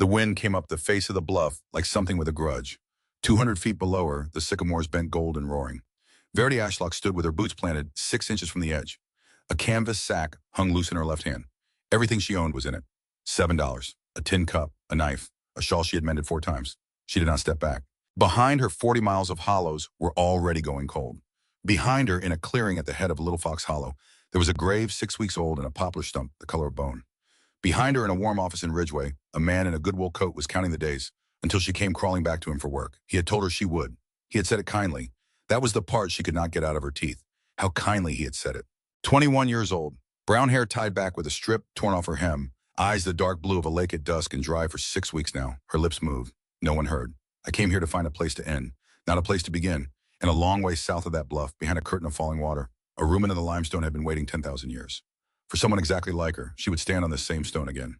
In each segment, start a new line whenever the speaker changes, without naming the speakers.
The wind came up the face of the bluff like something with a grudge. 200 feet below her, the sycamores bent gold and roaring. Verity Ashlock stood with her boots planted 6 inches from the edge. A canvas sack hung loose in her left hand. Everything she owned was in it. $7, a tin cup, a knife, a shawl she had mended 4 times. She did not step back. Behind her, 40 miles of hollows were already going cold. Behind her, in a clearing at the head of Little Fox Hollow, there was a grave 6 weeks old and a poplar stump the color of bone. Behind her, in a warm office in Ridgeway, a man in a good wool coat was counting the days until she came crawling back to him for work. He had told her she would. He had said it kindly. That was the part she could not get out of her teeth. How kindly he had said it. 21 years old, brown hair tied back with a strip torn off her hem, eyes the dark blue of a lake at dusk and dry for 6 weeks now. Her lips moved. No one heard. I came here to find a place to end, not a place to begin. And a long way south of that bluff, behind a curtain of falling water, a ruin of the limestone had been waiting 10,000 years. For someone exactly like her, she would stand on this same stone again.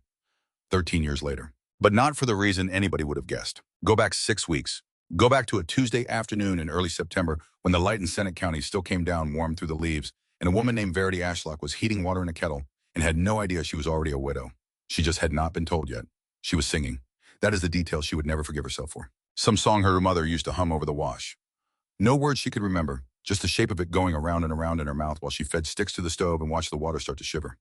13 years later. But not for the reason anybody would have guessed. Go back 6 weeks. Go back to a Tuesday afternoon in early September when the light in Sennet County still came down warm through the leaves, and a woman named Verity Ashlock was heating water in a kettle and had no idea she was already a widow. She just had not been told yet. She was singing. That is the detail she would never forgive herself for. Some song her mother used to hum over the wash. No words she could remember, just the shape of it going around and around in her mouth while she fed sticks to the stove and watched the water start to shiver.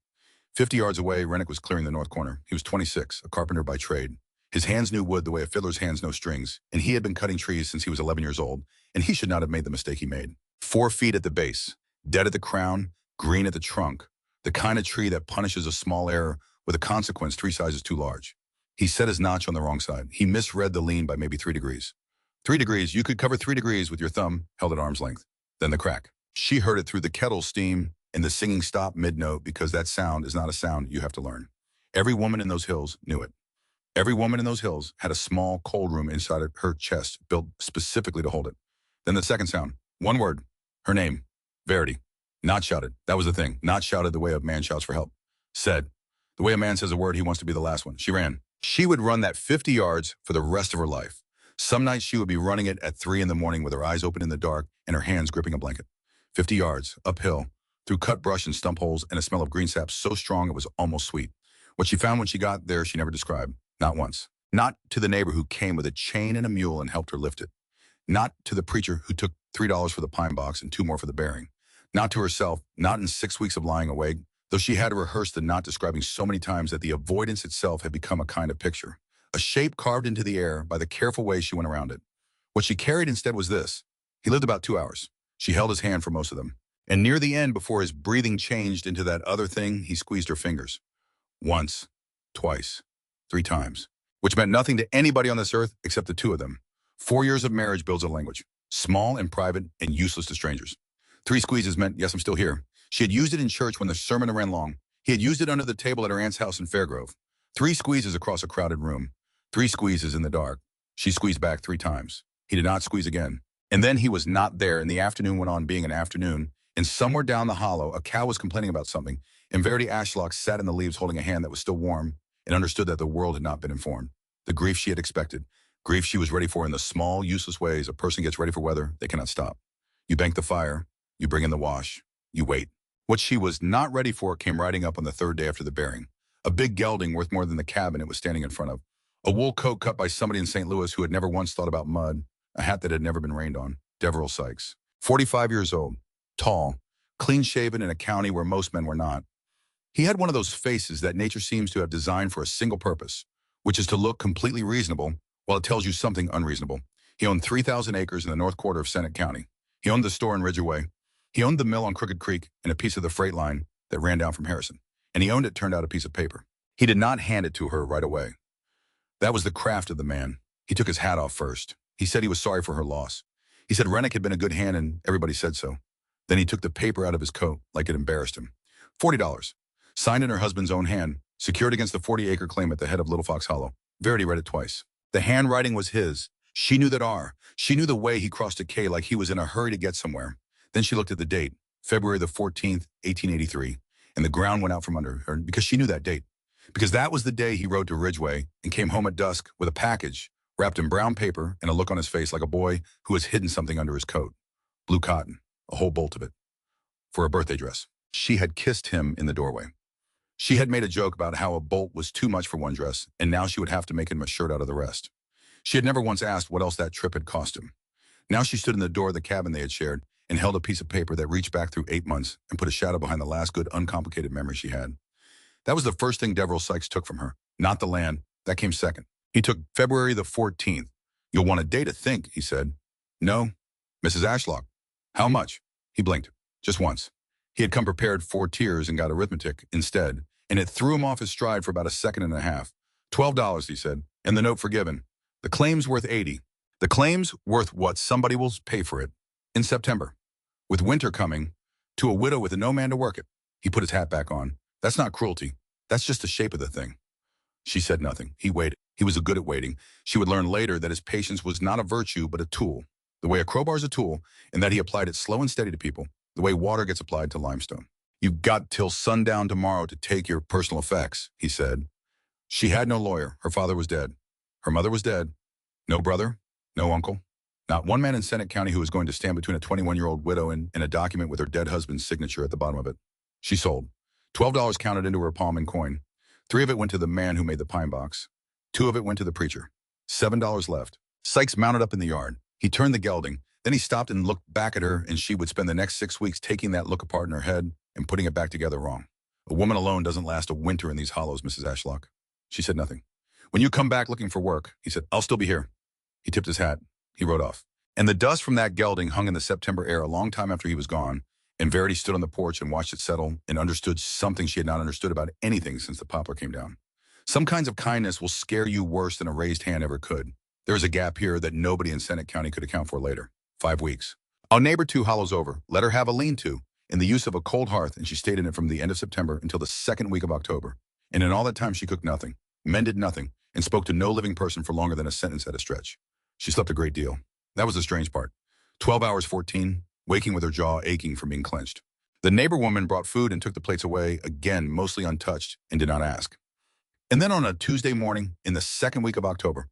50 yards away, Rennick was clearing the north corner. He was 26, a carpenter by trade. His hands knew wood the way a fiddler's hands know strings, and he had been cutting trees since he was 11 years old, and he should not have made the mistake he made. 4 feet at the base, dead at the crown, green at the trunk, the kind of tree that punishes a small error with a consequence 3 sizes too large. He set his notch on the wrong side. He misread the lean by maybe 3 degrees. 3 degrees, you could cover 3 degrees with your thumb held at arm's length. Then the crack. She heard it through the kettle steam, and the singing stopped mid-note because that sound is not a sound you have to learn. Every woman in those hills knew it. Every woman in those hills had a small cold room inside of her chest built specifically to hold it. Then the second sound, 1 word, her name, Verity. Not shouted, that was the thing, not shouted the way a man shouts for help. Said, the way a man says a word, he wants to be the last one. She ran. She would run that 50 yards for the rest of her life. Some nights she would be running it at 3 in the morning with her eyes open in the dark and her hands gripping a blanket. 50 yards, uphill, through cut brush and stump holes and a smell of green sap so strong it was almost sweet. What she found when she got there she never described. Not once. Not to the neighbor who came with a chain and a mule and helped her lift it. Not to the preacher who took $3 for the pine box and 2 more for the bearing. Not to herself, not in 6 weeks of lying awake, though she had to rehearse the not describing so many times that the avoidance itself had become a kind of picture. A shape carved into the air by the careful way she went around it. What she carried instead was this. He lived about 2 hours. She held his hand for most of them. And near the end, before his breathing changed into that other thing, he squeezed her fingers. Once, twice, 3 times. Which meant nothing to anybody on this earth except the 2 of them. 4 years of marriage builds a language. Small and private and useless to strangers. 3 squeezes meant, yes, I'm still here. She had used it in church when the sermon ran long. He had used it under the table at her aunt's house in Fairgrove. 3 squeezes across a crowded room. 3 squeezes in the dark. She squeezed back 3 times. He did not squeeze again. And then he was not there, and the afternoon went on being an afternoon, and somewhere down the hollow, a cow was complaining about something, and Verity Ashlock sat in the leaves holding a hand that was still warm and understood that the world had not been informed. The grief she had expected, grief she was ready for in the small, useless ways a person gets ready for weather they cannot stop. You bank the fire, you bring in the wash, you wait. What she was not ready for came riding up on the 3rd day after the bearing. A big gelding worth more than the cabin it was standing in front of. A wool coat cut by somebody in St. Louis who had never once thought about mud. A hat that had never been rained on. Deverell Sikes. 45 years old. Tall. Clean-shaven in a county where most men were not. He had one of those faces that nature seems to have designed for a single purpose, which is to look completely reasonable while it tells you something unreasonable. He owned 3,000 acres in the north quarter of Sennet County. He owned the store in Ridgeway. He owned the mill on Crooked Creek and a piece of the freight line that ran down from Harrison. And he owned it turned out a piece of paper. He did not hand it to her right away. That was the craft of the man. He took his hat off first. He said he was sorry for her loss. He said Rennick had been a good hand and everybody said so. Then he took the paper out of his coat like it embarrassed him. $40. Signed in her husband's own hand, secured against the 40-acre claim at the head of Little Fox Hollow. Verity read it twice. The handwriting was his. She knew that R. She knew the way he crossed a K like he was in a hurry to get somewhere. Then she looked at the date, February the 14th, 1883, and the ground went out from under her because she knew that date. Because that was the day he rode to Ridgeway and came home at dusk with a package wrapped in brown paper and a look on his face like a boy who has hidden something under his coat. Blue cotton, a whole bolt of it, for a birthday dress. She had kissed him in the doorway. She had made a joke about how a bolt was too much for one dress, and now she would have to make him a shirt out of the rest. She had never once asked what else that trip had cost him. Now she stood in the door of the cabin they had shared and held a piece of paper that reached back through 8 months and put a shadow behind the last good, uncomplicated memory she had. That was the first thing Deverell Sikes took from her, not the land. That came second. He took February the 14th. You'll want a day to think, he said. No, Mrs. Ashlock. How much? He blinked. Just once. He had come prepared for tears and got arithmetic instead, and it threw him off his stride for about a second and a half. $12, he said, and the note forgiven. The claim's worth $80. The claim's worth what somebody will pay for it in September. With winter coming, to a widow with no man to work it. He put his hat back on. That's not cruelty. That's just the shape of the thing. She said nothing. He waited. He was good at waiting. She would learn later that his patience was not a virtue, but a tool. The way a crowbar is a tool, and that he applied it slow and steady to people, the way water gets applied to limestone. You've got till sundown tomorrow to take your personal effects, he said. She had no lawyer. Her father was dead. Her mother was dead. No brother, no uncle. Not one man in Sennet County who was going to stand between a 21-year-old widow and a document with her dead husband's signature at the bottom of it. She sold. $12 counted into her palm in coin. 3 of it went to the man who made the pine box. 2 of it went to the preacher. $7 left. Sikes mounted up in the yard. He turned the gelding. Then he stopped and looked back at her, and she would spend the next 6 weeks taking that look apart in her head and putting it back together wrong. A woman alone doesn't last a winter in these hollows, Mrs. Ashlock. She said nothing. When you come back looking for work, he said, I'll still be here. He tipped his hat. He rode off. And the dust from that gelding hung in the September air a long time after he was gone, and Verity stood on the porch and watched it settle and understood something she had not understood about anything since the poplar came down. Some kinds of kindness will scare you worse than a raised hand ever could. There is a gap here that nobody in Sennet County could account for later. 5 weeks. Our neighbor 2 hollows over. Let her have a lean-to and the use of a cold hearth, and she stayed in it from the end of September until the 2nd week of October. And in all that time she cooked nothing, mended nothing, and spoke to no living person for longer than a sentence at a stretch. She slept a great deal. That was the strange part. 12 hours 14, waking with her jaw aching from being clenched. The neighbor woman brought food and took the plates away, again mostly untouched, and did not ask. And then on a Tuesday morning, in the 2nd week of October,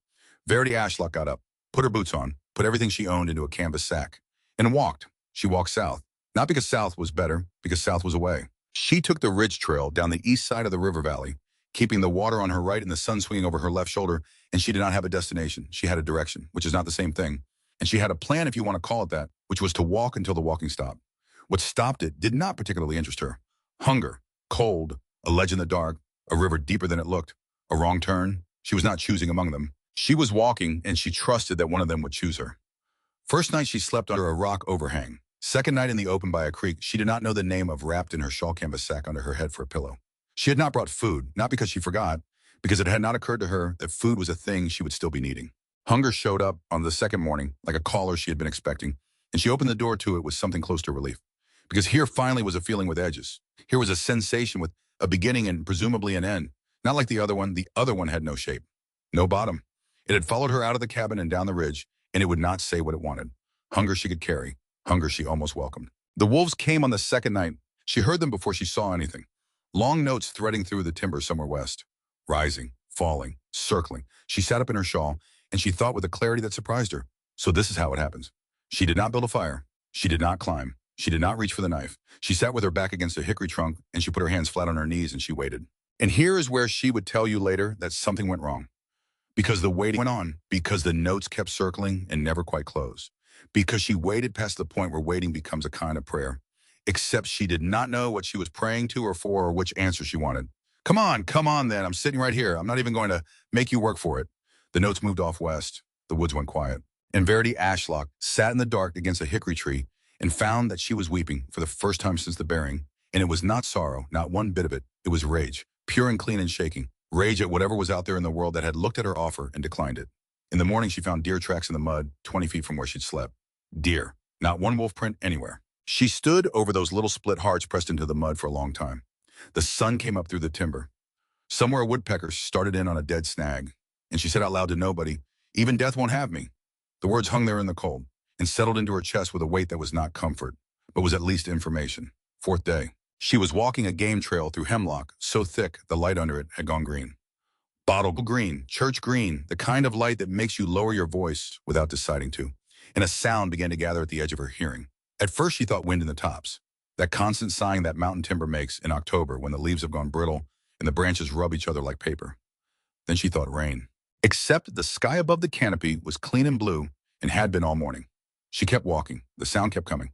Verity Ashlock got up, put her boots on, put everything she owned into a canvas sack, and walked. She walked south. Not because south was better, because south was away. She took the ridge trail down the east side of the river valley, keeping the water on her right and the sun swinging over her left shoulder, and she did not have a destination. She had a direction, which is not the same thing. And she had a plan, if you want to call it that, which was to walk until the walking stopped. What stopped it did not particularly interest her. Hunger, cold, a ledge in the dark, a river deeper than it looked, a wrong turn. She was not choosing among them. She was walking, and she trusted that one of them would choose her. First night she slept under a rock overhang. Second night in the open by a creek, she did not know the name of wrapped in her shawl canvas sack under her head for a pillow. She had not brought food, not because she forgot, because it had not occurred to her that food was a thing she would still be needing. Hunger showed up on the 2nd morning, like a caller she had been expecting, and she opened the door to it with something close to relief. Because here finally was a feeling with edges. Here was a sensation with a beginning and presumably an end. Not like the other one had no shape, no bottom. It had followed her out of the cabin and down the ridge, and it would not say what it wanted. Hunger she could carry, hunger she almost welcomed. The wolves came on the 2nd night. She heard them before she saw anything. Long notes threading through the timber somewhere west. Rising, falling, circling. She sat up in her shawl, and she thought with a clarity that surprised her. So this is how it happens. She did not build a fire. She did not climb. She did not reach for the knife. She sat with her back against a hickory trunk, and she put her hands flat on her knees, and she waited. And here is where she would tell you later that something went wrong. Because the waiting went on. Because the notes kept circling and never quite closed. Because she waited past the point where waiting becomes a kind of prayer. Except she did not know what she was praying to or for or which answer she wanted. Come on then. I'm sitting right here. I'm not even going to make you work for it. The notes moved off west. The woods went quiet. And Verity Ashlock sat in the dark against a hickory tree and found that she was weeping for the first time since the bearing. And it was not sorrow, not one bit of it. It was rage, pure and clean and shaking. Rage at whatever was out there in the world that had looked at her offer and declined it. In the morning, she found deer tracks in the mud 20 feet from where she'd slept. Deer. Not one wolf print anywhere. She stood over those little split hearts pressed into the mud for a long time. The sun came up through the timber. Somewhere a woodpecker started in on a dead snag. And she said out loud to nobody, "Even death won't have me." The words hung there in the cold and settled into her chest with a weight that was not comfort, but was at least information. 4th day. She was walking a game trail through hemlock, so thick the light under it had gone green. Bottle green, church green, the kind of light that makes you lower your voice without deciding to. And a sound began to gather at the edge of her hearing. At first she thought wind in the tops, that constant sighing that mountain timber makes in October when the leaves have gone brittle and the branches rub each other like paper. Then she thought rain. Except the sky above the canopy was clean and blue and had been all morning. She kept walking. The sound kept coming.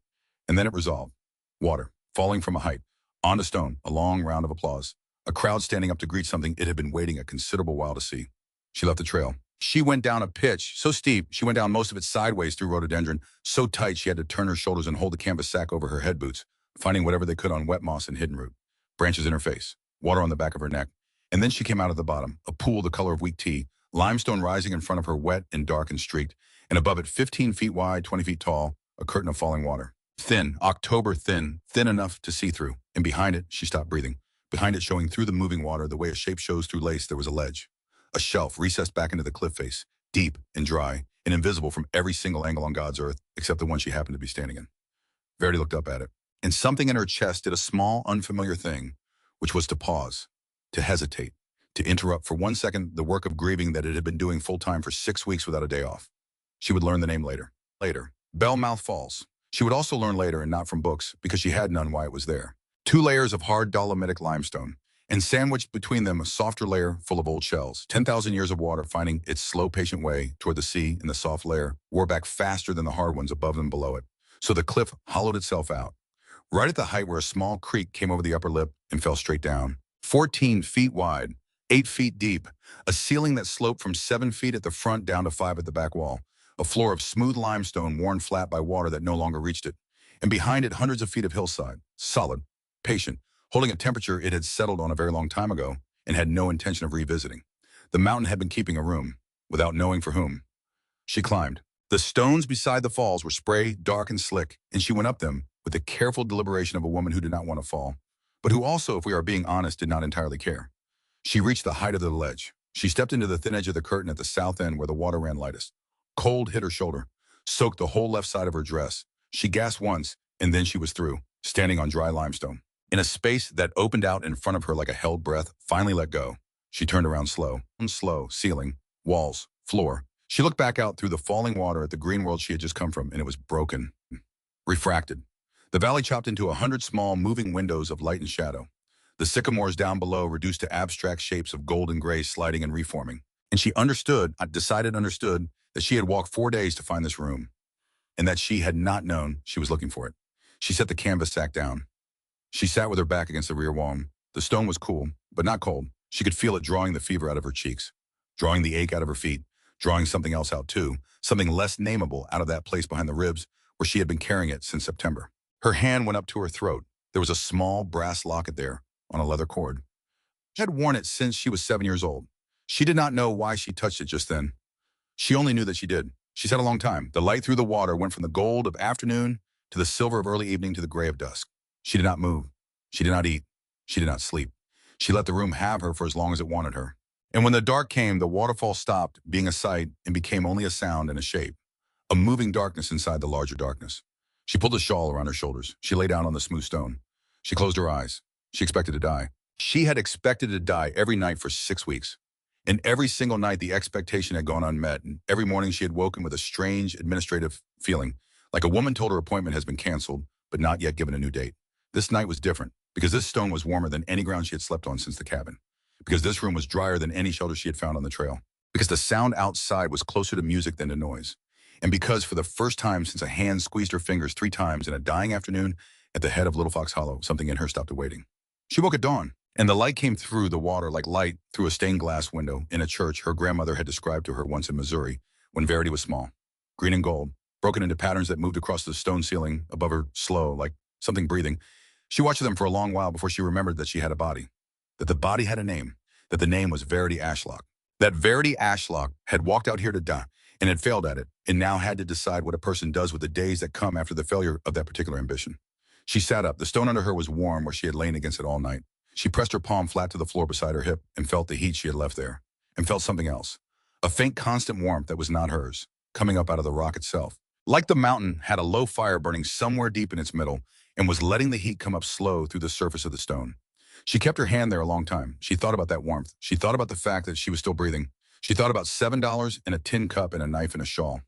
And then it resolved. Water, falling from a height, onto stone, a long round of applause. A crowd standing up to greet something it had been waiting a considerable while to see. She left the trail. She went down a pitch so steep, she went down most of it sideways through rhododendron, so tight she had to turn her shoulders and hold the canvas sack over her head boots, finding whatever they could on wet moss and hidden root. Branches in her face, water on the back of her neck. And then she came out of the bottom, a pool the color of weak tea, limestone rising in front of her, wet and dark and streaked, and above it 15 feet wide, 20 feet tall, a curtain of falling water. Thin, October thin, thin enough to see through. And behind it, she stopped breathing. Behind it, showing through the moving water the way a shape shows through lace, there was a ledge. A shelf recessed back into the cliff face, deep and dry, and invisible from every single angle on God's earth, except the one she happened to be standing in. Verity looked up at it, and something in her chest did a small, unfamiliar thing, which was to pause, to hesitate, to interrupt for 1 second the work of grieving that it had been doing full-time for 6 weeks without a day off. She would learn the name later. Bellmouth Falls. She would also learn later, and not from books, because she had none, why it was there. 2 layers of hard dolomitic limestone, and sandwiched between them a softer layer full of old shells. 10,000 years of water finding its slow, patient way toward the sea, and the soft layer wore back faster than the hard ones above and below it. So the cliff hollowed itself out, right at the height where a small creek came over the upper lip and fell straight down. 14 feet wide, 8 feet deep, a ceiling that sloped from 7 feet at the front down to 5 at the back wall, a floor of smooth limestone worn flat by water that no longer reached it, and behind it hundreds of feet of hillside, solid, patient, holding a temperature it had settled on a very long time ago and had no intention of revisiting. The mountain had been keeping a room, without knowing for whom. She climbed. The stones beside the falls were spray, dark and slick, and she went up them with the careful deliberation of a woman who did not want to fall, but who also, if we are being honest, did not entirely care. She reached the height of the ledge. She stepped into the thin edge of the curtain at the south end where the water ran lightest. Cold hit her shoulder, soaked the whole left side of her dress. She gasped once, and then she was through, standing on dry limestone. In a space that opened out in front of her like a held breath, finally let go. She turned around slow, ceiling, walls, floor. She looked back out through the falling water at the green world she had just come from, and it was broken, refracted. The valley chopped into 100 small, moving windows of light and shadow. The sycamores down below reduced to abstract shapes of gold and gray sliding and reforming. And she understood that she had walked 4 days to find this room, and that she had not known she was looking for it. She set the canvas sack down. She sat with her back against the rear wall. The stone was cool, but not cold. She could feel it drawing the fever out of her cheeks, drawing the ache out of her feet, drawing something else out too, something less nameable out of that place behind the ribs where she had been carrying it since September. Her hand went up to her throat. There was a small brass locket there on a leather cord. She had worn it since she was 7 years old. She did not know why she touched it just then. She only knew that she did. She sat a long time. The light through the water went from the gold of afternoon to the silver of early evening to the gray of dusk. She did not move. She did not eat. She did not sleep. She let the room have her for as long as it wanted her. And when the dark came, the waterfall stopped being a sight and became only a sound and a shape, a moving darkness inside the larger darkness. She pulled a shawl around her shoulders. She lay down on the smooth stone. She closed her eyes. She expected to die. She had expected to die every night for 6 weeks. And every single night, the expectation had gone unmet, and every morning she had woken with a strange administrative feeling, like a woman told her appointment has been canceled, but not yet given a new date. This night was different, because this stone was warmer than any ground she had slept on since the cabin, because this room was drier than any shelter she had found on the trail, because the sound outside was closer to music than to noise, and because for the first time since a hand squeezed her fingers 3 times in a dying afternoon at the head of Little Fox Hollow, something in her stopped awaiting. She woke at dawn. And the light came through the water like light through a stained glass window in a church her grandmother had described to her once in Missouri when Verity was small. Green and gold, broken into patterns that moved across the stone ceiling above her slow, like something breathing. She watched them for a long while before she remembered that she had a body, that the body had a name, that the name was Verity Ashlock, that Verity Ashlock had walked out here to die and had failed at it, and now had to decide what a person does with the days that come after the failure of that particular ambition. She sat up. The stone under her was warm where she had lain against it all night. She pressed her palm flat to the floor beside her hip and felt the heat she had left there, and felt something else, a faint constant warmth that was not hers, coming up out of the rock itself. Like the mountain had a low fire burning somewhere deep in its middle and was letting the heat come up slow through the surface of the stone. She kept her hand there a long time. She thought about that warmth. She thought about the fact that she was still breathing. She thought about $7 and a tin cup and a knife and a shawl.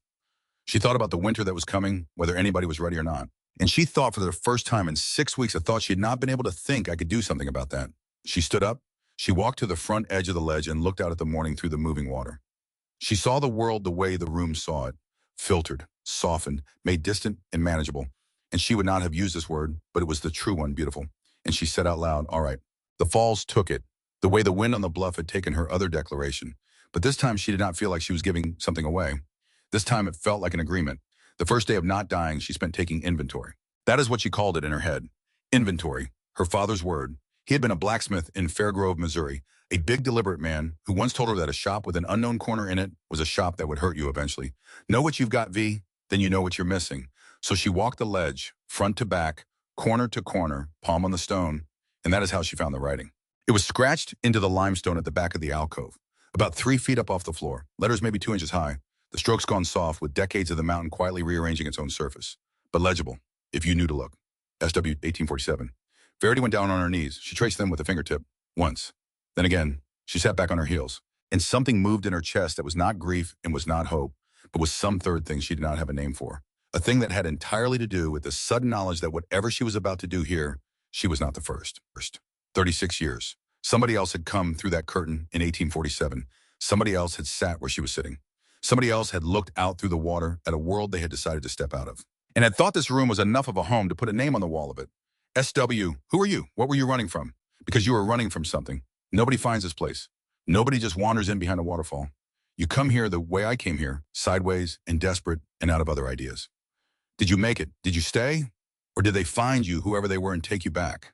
She thought about the winter that was coming, whether anybody was ready or not. And she thought for the first time in 6 weeks, a thought she had not been able to think I could do something about that. She stood up. She walked to the front edge of the ledge and looked out at the morning through the moving water. She saw the world the way the room saw it, filtered, softened, made distant and manageable. And she would not have used this word, but it was the true one, beautiful. And she said out loud, all right. The falls took it, the way the wind on the bluff had taken her other declaration. But this time she did not feel like she was giving something away. This time it felt like an agreement. The first day of not dying, she spent taking inventory. That is what she called it in her head. Inventory, her father's word. He had been a blacksmith in Fairgrove, Missouri, a big, deliberate man who once told her that a shop with an unknown corner in it was a shop that would hurt you eventually. Know what you've got, V? Then you know what you're missing. So she walked the ledge, front to back, corner to corner, palm on the stone, and that is how she found the writing. It was scratched into the limestone at the back of the alcove, about 3 feet up off the floor, letters maybe 2 inches high, the strokes gone soft with decades of the mountain quietly rearranging its own surface, but legible, if you knew to look. SW 1847. Verity went down on her knees. She traced them with a fingertip, once. Then again, she sat back on her heels, and something moved in her chest that was not grief and was not hope, but was some third thing she did not have a name for. A thing that had entirely to do with the sudden knowledge that whatever she was about to do here, she was not the first. 36 years. Somebody else had come through that curtain in 1847. Somebody else had sat where she was sitting. Somebody else had looked out through the water at a world they had decided to step out of, and had thought this room was enough of a home to put a name on the wall of it. SW, who are you? What were you running from? Because you were running from something. Nobody finds this place. Nobody just wanders in behind a waterfall. You come here the way I came here, sideways and desperate and out of other ideas. Did you make it? Did you stay? Or did they find you, whoever they were, and take you back?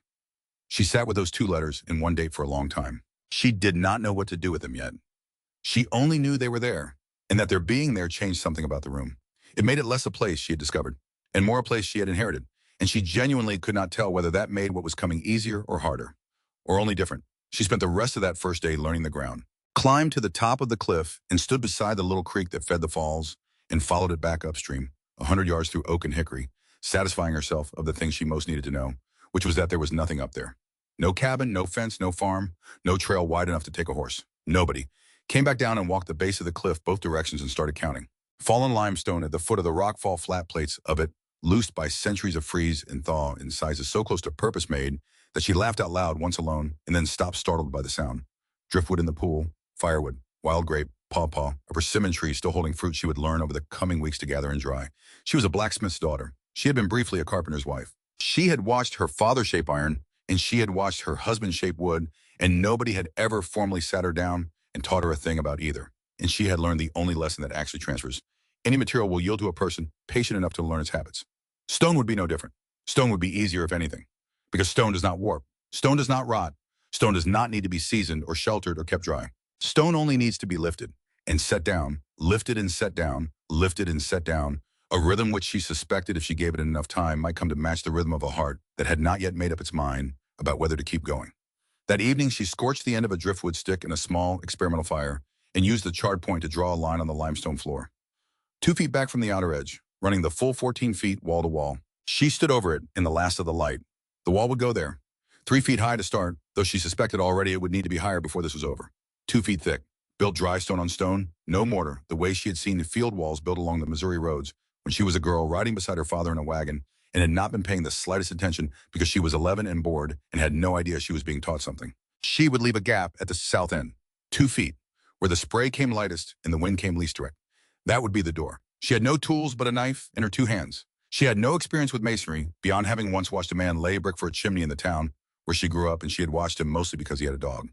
She sat with those 2 letters and 1 date for a long time. She did not know what to do with them yet. She only knew they were there, and that their being there changed something about the room. It made it less a place she had discovered, and more a place she had inherited, and she genuinely could not tell whether that made what was coming easier or harder, or only different. She spent the rest of that first day learning the ground, climbed to the top of the cliff, and stood beside the little creek that fed the falls, and followed it back upstream, 100 yards through oak and hickory, satisfying herself of the thing she most needed to know, which was that there was nothing up there. No cabin, no fence, no farm, no trail wide enough to take a horse. Nobody. Came back down and walked the base of the cliff both directions and started counting. Fallen limestone at the foot of the rockfall flat plates of it, loosed by centuries of freeze and thaw in sizes so close to purpose made that she laughed out loud once alone and then stopped startled by the sound. Driftwood in the pool, firewood, wild grape, pawpaw, a persimmon tree still holding fruit she would learn over the coming weeks to gather and dry. She was a blacksmith's daughter. She had been briefly a carpenter's wife. She had watched her father shape iron, and she had watched her husband shape wood, and nobody had ever formally sat her down and taught her a thing about either. And she had learned the only lesson that actually transfers. Any material will yield to a person patient enough to learn its habits. Stone would be no different. Stone would be easier, if anything, because stone does not warp. Stone does not rot. Stone does not need to be seasoned or sheltered or kept dry. Stone only needs to be lifted and set down, lifted and set down, lifted and set down, a rhythm which she suspected, if she gave it enough time, might come to match the rhythm of a heart that had not yet made up its mind about whether to keep going. That evening, she scorched the end of a driftwood stick in a small experimental fire and used the charred point to draw a line on the limestone floor. 2 feet back from the outer edge, running the full 14 feet wall to wall, she stood over it in the last of the light. The wall would go there, 3 feet high to start, though she suspected already it would need to be higher before this was over. 2 feet thick, built dry stone on stone, no mortar, the way she had seen the field walls built along the Missouri roads when she was a girl riding beside her father in a wagon and had not been paying the slightest attention because she was 11 and bored and had no idea she was being taught something. She would leave a gap at the south end, 2 feet, where the spray came lightest and the wind came least direct. That would be the door. She had no tools but a knife and her 2 hands. She had no experience with masonry beyond having once watched a man lay a brick for a chimney in the town where she grew up, and she had watched him mostly because he had a dog.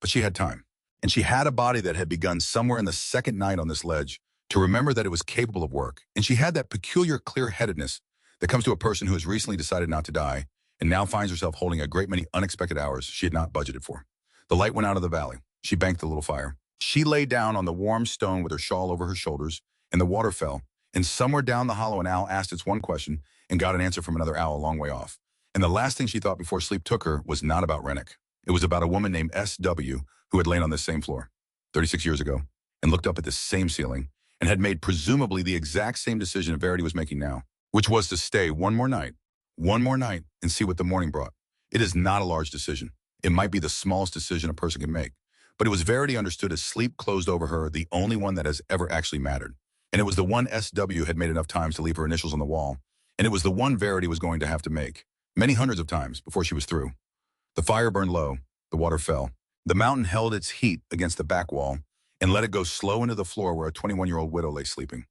But she had time, and she had a body that had begun somewhere in the second night on this ledge to remember that it was capable of work, and she had that peculiar clear-headedness that comes to a person who has recently decided not to die and now finds herself holding a great many unexpected hours she had not budgeted for. The light went out of the valley. She banked the little fire. She lay down on the warm stone with her shawl over her shoulders, and the water fell, and somewhere down the hollow an owl asked its one question and got an answer from another owl a long way off. And the last thing she thought before sleep took her was not about Rennick. It was about a woman named S.W. who had lain on this same floor 36 years ago and looked up at this same ceiling and had made presumably the exact same decision Verity was making now, which was to stay one more night, and see what the morning brought. It is not a large decision. It might be the smallest decision a person can make, but it was Verity understood as sleep closed over her, the only one that has ever actually mattered. And it was the one S.W. had made enough times to leave her initials on the wall, and it was the one Verity was going to have to make many hundreds of times before she was through. The fire burned low, the water fell, The mountain held its heat against the back wall and let it go slow into the floor where a 21-year-old widow lay sleeping.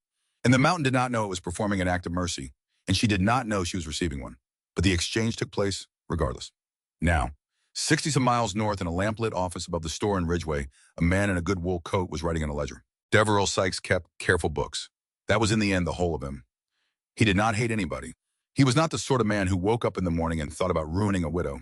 And the mountain did not know it was performing an act of mercy, and she did not know she was receiving one. But the exchange took place regardless. Now, 60-some miles north in a lamplit office above the store in Ridgeway, a man in a good wool coat was writing in a ledger. Deverell Sikes kept careful books. That was in the end the whole of him. He did not hate anybody. He was not the sort of man who woke up in the morning and thought about ruining a widow.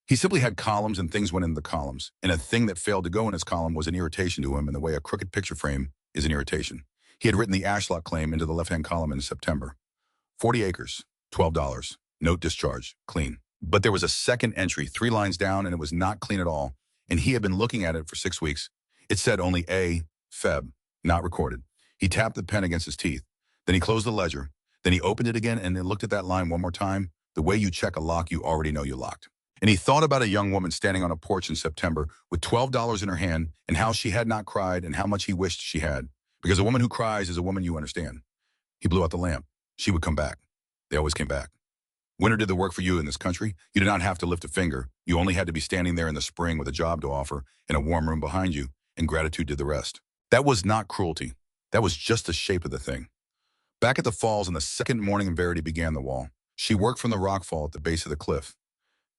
He simply had columns and things went in the columns, and a thing that failed to go in his column was an irritation to him in the way a crooked picture frame is an irritation. He had written the Ashlock claim into the left-hand column in September. 40 acres, $12, note discharged, clean. But there was a second entry 3 lines down, and it was not clean at all, and he had been looking at it for 6 weeks. It said only A, Feb, not recorded. He tapped the pen against his teeth. Then he closed the ledger. Then he opened it again and then looked at that line one more time. The way you check a lock, you already know you locked. And he thought about a young woman standing on a porch in September with $12 in her hand and how she had not cried and how much he wished she had. Because a woman who cries is a woman you understand. He blew out the lamp. She would come back. They always came back. Winter did the work for you in this country. You did not have to lift a finger. You only had to be standing there in the spring with a job to offer and a warm room behind you, and gratitude did the rest. That was not cruelty. That was just the shape of the thing. Back at the falls on the second morning Verity began the wall. She worked from the rock fall at the base of the cliff,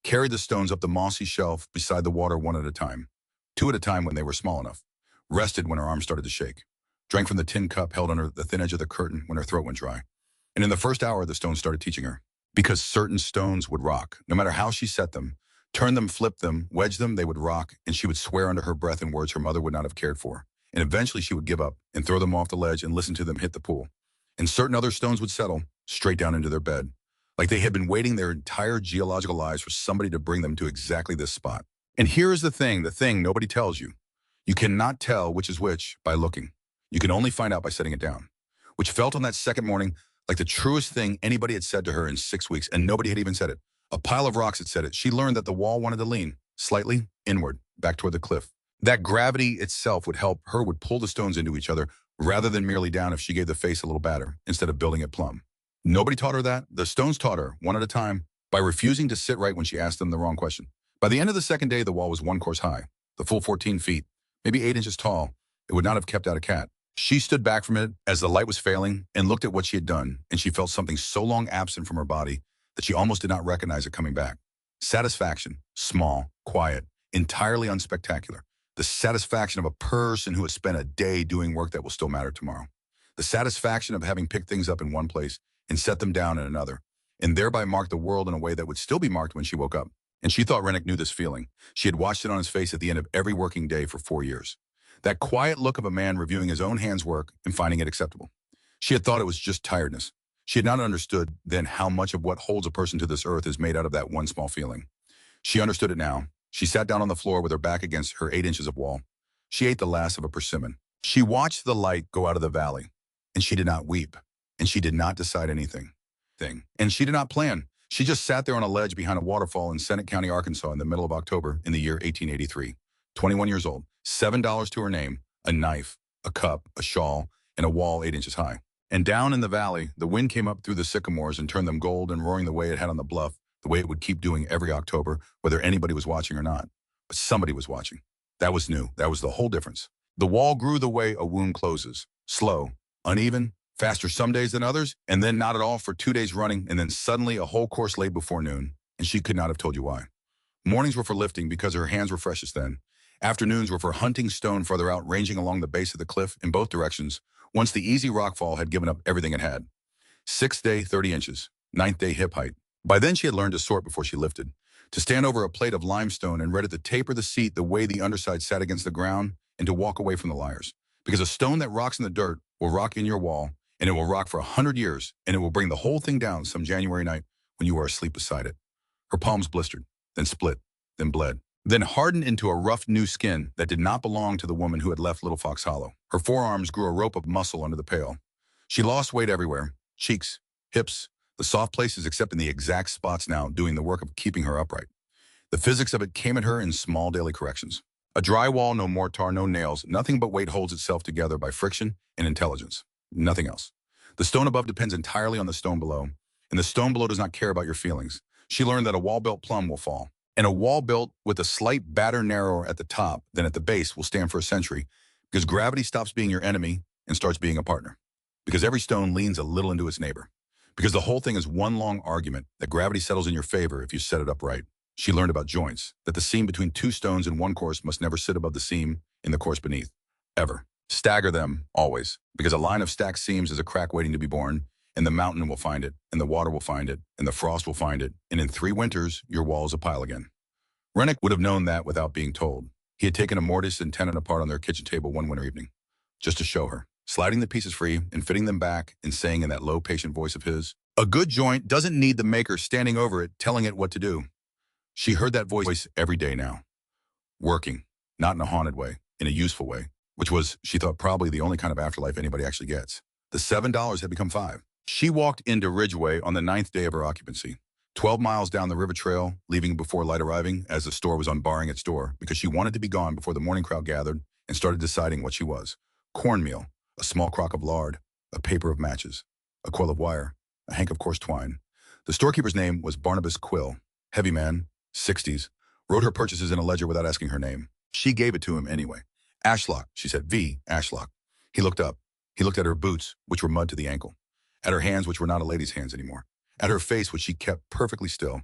carried the stones up the mossy shelf beside the water one at a time, 2 at a time when they were small enough, rested when her arms started to shake, drank from the tin cup held under the thin edge of the curtain when her throat went dry. And in the first hour, the stones started teaching her. Because certain stones would rock, no matter how she set them, turn them, flip them, wedge them, they would rock, and she would swear under her breath in words her mother would not have cared for. And eventually she would give up and throw them off the ledge and listen to them hit the pool. And certain other stones would settle straight down into their bed, like they had been waiting their entire geological lives for somebody to bring them to exactly this spot. And here is the thing nobody tells you. You cannot tell which is which by looking. You can only find out by setting it down, which felt on that second morning like the truest thing anybody had said to her in 6 weeks, and nobody had even said it. A pile of rocks had said it. She learned that the wall wanted to lean slightly inward, back toward the cliff. That gravity itself would help her would pull the stones into each other rather than merely down if she gave the face a little batter instead of building it plumb. Nobody taught her that. The stones taught her, one at a time, by refusing to sit right when she asked them the wrong question. By the end of the second day, the wall was 1 course high, the full 14 feet, maybe 8 inches tall. It would not have kept out a cat. She stood back from it as the light was failing and looked at what she had done, and she felt something so long absent from her body that she almost did not recognize it coming back. Satisfaction, small, quiet, entirely unspectacular. The satisfaction of a person who has spent a day doing work that will still matter tomorrow. The satisfaction of having picked things up in one place and set them down in another, and thereby marked the world in a way that would still be marked when she woke up. And she thought Rennick knew this feeling. She had watched it on his face at the end of every working day for 4 years. That quiet look of a man reviewing his own hand's work and finding it acceptable. She had thought it was just tiredness. She had not understood then how much of what holds a person to this earth is made out of that one small feeling. She understood it now. She sat down on the floor with her back against her 8 inches of wall. She ate the last of a persimmon. She watched the light go out of the valley, and she did not weep, and she did not decide anything. And she did not plan. She just sat there on a ledge behind a waterfall in Sennet County, Arkansas in the middle of October in the year 1883. 21 years old, $7 to her name, a knife, a cup, a shawl, and a wall 8 inches high. And down in the valley, the wind came up through the sycamores and turned them gold and roaring the way it had on the bluff, the way it would keep doing every October, whether anybody was watching or not. But somebody was watching. That was new. That was the whole difference. The wall grew the way a wound closes. Slow, uneven, faster some days than others, and then not at all for 2 days running, and then suddenly a whole course laid before noon, and she could not have told you why. Mornings were for lifting because her hands were freshest then. Afternoons were for hunting stone farther out, ranging along the base of the cliff in both directions, once the easy rockfall had given up everything it had. 6th day, 30 inches. 9th day, hip height. By then she had learned to sort before she lifted, to stand over a plate of limestone and ready to taper the seat the way the underside sat against the ground, and to walk away from the liars. Because a stone that rocks in the dirt will rock in your wall, and it will rock for 100 years, and it will bring the whole thing down some January night when you are asleep beside it. Her palms blistered, then split, then bled, then hardened into a rough new skin that did not belong to the woman who had left Little Fox Hollow. Her forearms grew a rope of muscle under the pail. She lost weight everywhere, cheeks, hips, the soft places except in the exact spots now doing the work of keeping her upright. The physics of it came at her in small daily corrections. A dry wall, no mortar, no nails, nothing but weight holds itself together by friction and intelligence. Nothing else. The stone above depends entirely on the stone below, and the stone below does not care about your feelings. She learned that a wall built plumb will fall. And a wall built with a slight batter narrower at the top than at the base will stand for a century because gravity stops being your enemy and starts being a partner. Because every stone leans a little into its neighbor. Because the whole thing is one long argument that gravity settles in your favor if you set it up right. She learned about joints, that the seam between two stones in one course must never sit above the seam in the course beneath. Ever. Stagger them, always. Because a line of stacked seams is a crack waiting to be born, and the mountain will find it, and the water will find it, and the frost will find it, and in 3 winters, your wall is a pile again. Rennick would have known that without being told. He had taken a mortise and tenon apart on their kitchen table one winter evening, just to show her, sliding the pieces free and fitting them back and saying in that low, patient voice of his, "A good joint doesn't need the maker standing over it telling it what to do." She heard that voice every day now. Working, not in a haunted way, in a useful way, which was, she thought, probably the only kind of afterlife anybody actually gets. The $7 had become 5. She walked into Ridgeway on the 9th day of her occupancy, 12 miles down the river trail, leaving before light arriving as the store was unbarring its door because she wanted to be gone before the morning crowd gathered and started deciding what she was. Cornmeal, a small crock of lard, a paper of matches, a coil of wire, a hank of coarse twine. The storekeeper's name was Barnabas Quill, heavy man, 60s, wrote her purchases in a ledger without asking her name. She gave it to him anyway. Ashlock, she said, V. Ashlock. He looked up. He looked at her boots, which were mud to the ankle, at her hands, which were not a lady's hands anymore, at her face, which she kept perfectly still.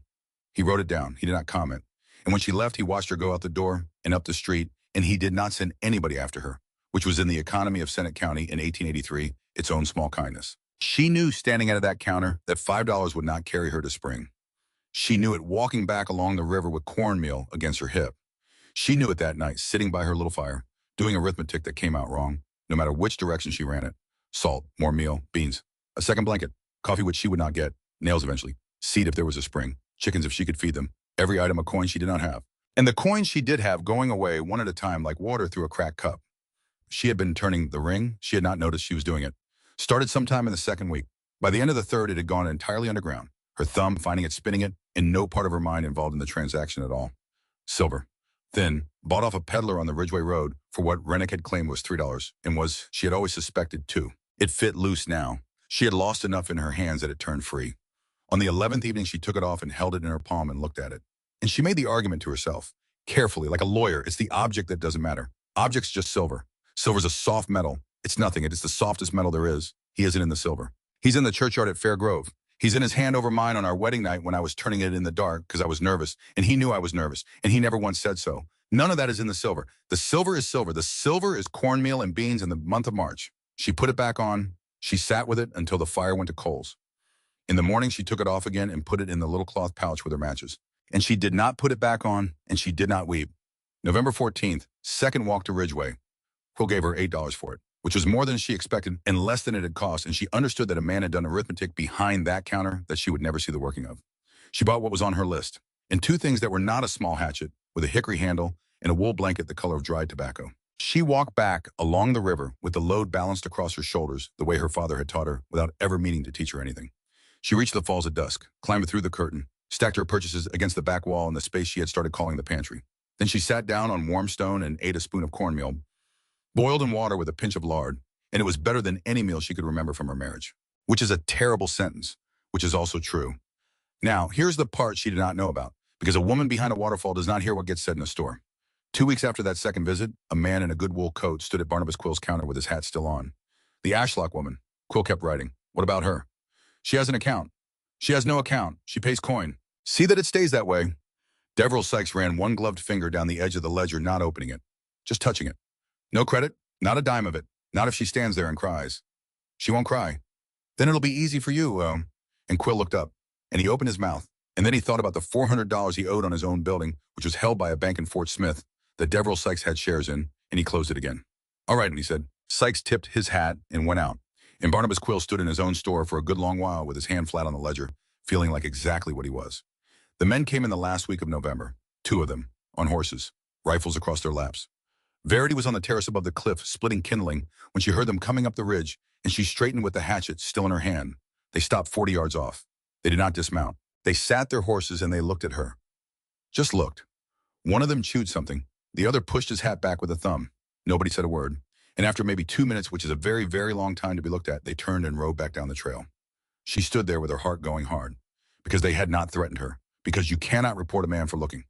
He wrote it down. He did not comment. And when she left, he watched her go out the door and up the street, and he did not send anybody after her, which was in the economy of Sennet County in 1883, its own small kindness. She knew standing out of that counter that $5 would not carry her to spring. She knew it walking back along the river with cornmeal against her hip. She knew it that night, sitting by her little fire, doing arithmetic that came out wrong, no matter which direction she ran it. Salt, more meal, beans, a second blanket, coffee which she would not get, nails eventually, seed if there was a spring, chickens if she could feed them, every item a coin she did not have. And the coins she did have going away one at a time like water through a cracked cup. She had been turning the ring. She had not noticed she was doing it. Started sometime in the 2nd week. By the end of the 3rd, it had gone entirely underground, her thumb finding it, spinning it, and no part of her mind involved in the transaction at all. Silver. Thin, bought off a peddler on the Ridgeway Road for what Rennick had claimed was $3, and was, she had always suspected, $2. It fit loose now. She had lost enough in her hands that it turned free. On the 11th evening, she took it off and held it in her palm and looked at it. And she made the argument to herself, carefully, like a lawyer. It's the object that doesn't matter. Object's just silver. Silver's a soft metal. It's nothing. It is the softest metal there is. He isn't in the silver. He's in the churchyard at Fair Grove. He's in his hand over mine on our wedding night when I was turning it in the dark because I was nervous, and he knew I was nervous, and he never once said so. None of that is in the silver. The silver is silver. The silver is cornmeal and beans in the month of March. She put it back on. She sat with it until the fire went to coals. In the morning, she took it off again and put it in the little cloth pouch with her matches. And she did not put it back on, and she did not weep. November 14th, 2nd walk to Ridgeway. Quill gave her $8 for it, which was more than she expected and less than it had cost, and she understood that a man had done arithmetic behind that counter that she would never see the working of. She bought what was on her list, and 2 things that were not a small hatchet, with a hickory handle and a wool blanket the color of dried tobacco. She walked back along the river with the load balanced across her shoulders the way her father had taught her without ever meaning to teach her anything. She reached the falls at dusk, climbed through the curtain, stacked her purchases against the back wall in the space she had started calling the pantry. Then she sat down on warm stone and ate a spoon of cornmeal, boiled in water with a pinch of lard, and it was better than any meal she could remember from her marriage. Which is a terrible sentence, which is also true. Now, here's the part she did not know about, because a woman behind a waterfall does not hear what gets said in a store. 2 weeks after that second visit, a man in a good wool coat stood at Barnabas Quill's counter with his hat still on. The Ashlock woman. Quill kept writing. What about her? She has an account. She has no account. She pays coin. See that it stays that way. Deverell Sikes ran one gloved finger down the edge of the ledger, not opening it, just touching it. No credit, not a dime of it, not if she stands there and cries. She won't cry. Then it'll be easy for you, And Quill looked up, and he opened his mouth, and then he thought about the $400 he owed on his own building, which was held by a bank in Fort Smith that Deverell Sikes had shares in, and he closed it again. All right, he said. Sikes tipped his hat and went out, and Barnabas Quill stood in his own store for a good long while with his hand flat on the ledger, feeling like exactly what he was. The men came in the last week of November, 2 of them, on horses, rifles across their laps. Verity was on the terrace above the cliff, splitting kindling, when she heard them coming up the ridge, and she straightened with the hatchet still in her hand. They stopped 40 yards off. They did not dismount. They sat their horses and they looked at her. Just looked. One of them chewed something. The other pushed his hat back with a thumb. Nobody said a word. And after maybe 2 minutes, which is a very, very long time to be looked at, they turned and rode back down the trail. She stood there with her heart going hard, because they had not threatened her, because you cannot report a man for looking.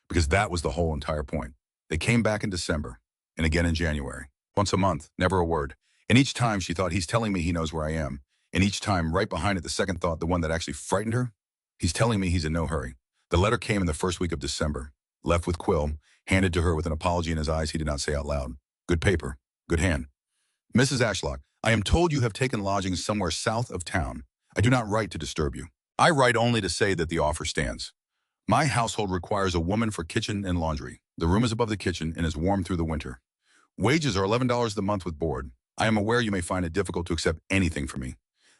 because that was the whole entire point. They came back in December, and again in January. Once a month, never a word. And each time she thought, he's telling me he knows where I am. And each time, right behind it, the second thought, the one that actually frightened her, he's telling me he's in no hurry. The letter came in the first week of December, left with Quill, handed to her with an apology in his eyes he did not say out loud. Good paper, good hand. Mrs. Ashlock, I am told you have taken lodgings somewhere south of town. I do not write to disturb you. I write only to say that the offer stands. My household requires a woman for kitchen and laundry. The room is above the kitchen and is warm through the winter. Wages are $11 a month with board. I am aware you may find it difficult to accept anything from me.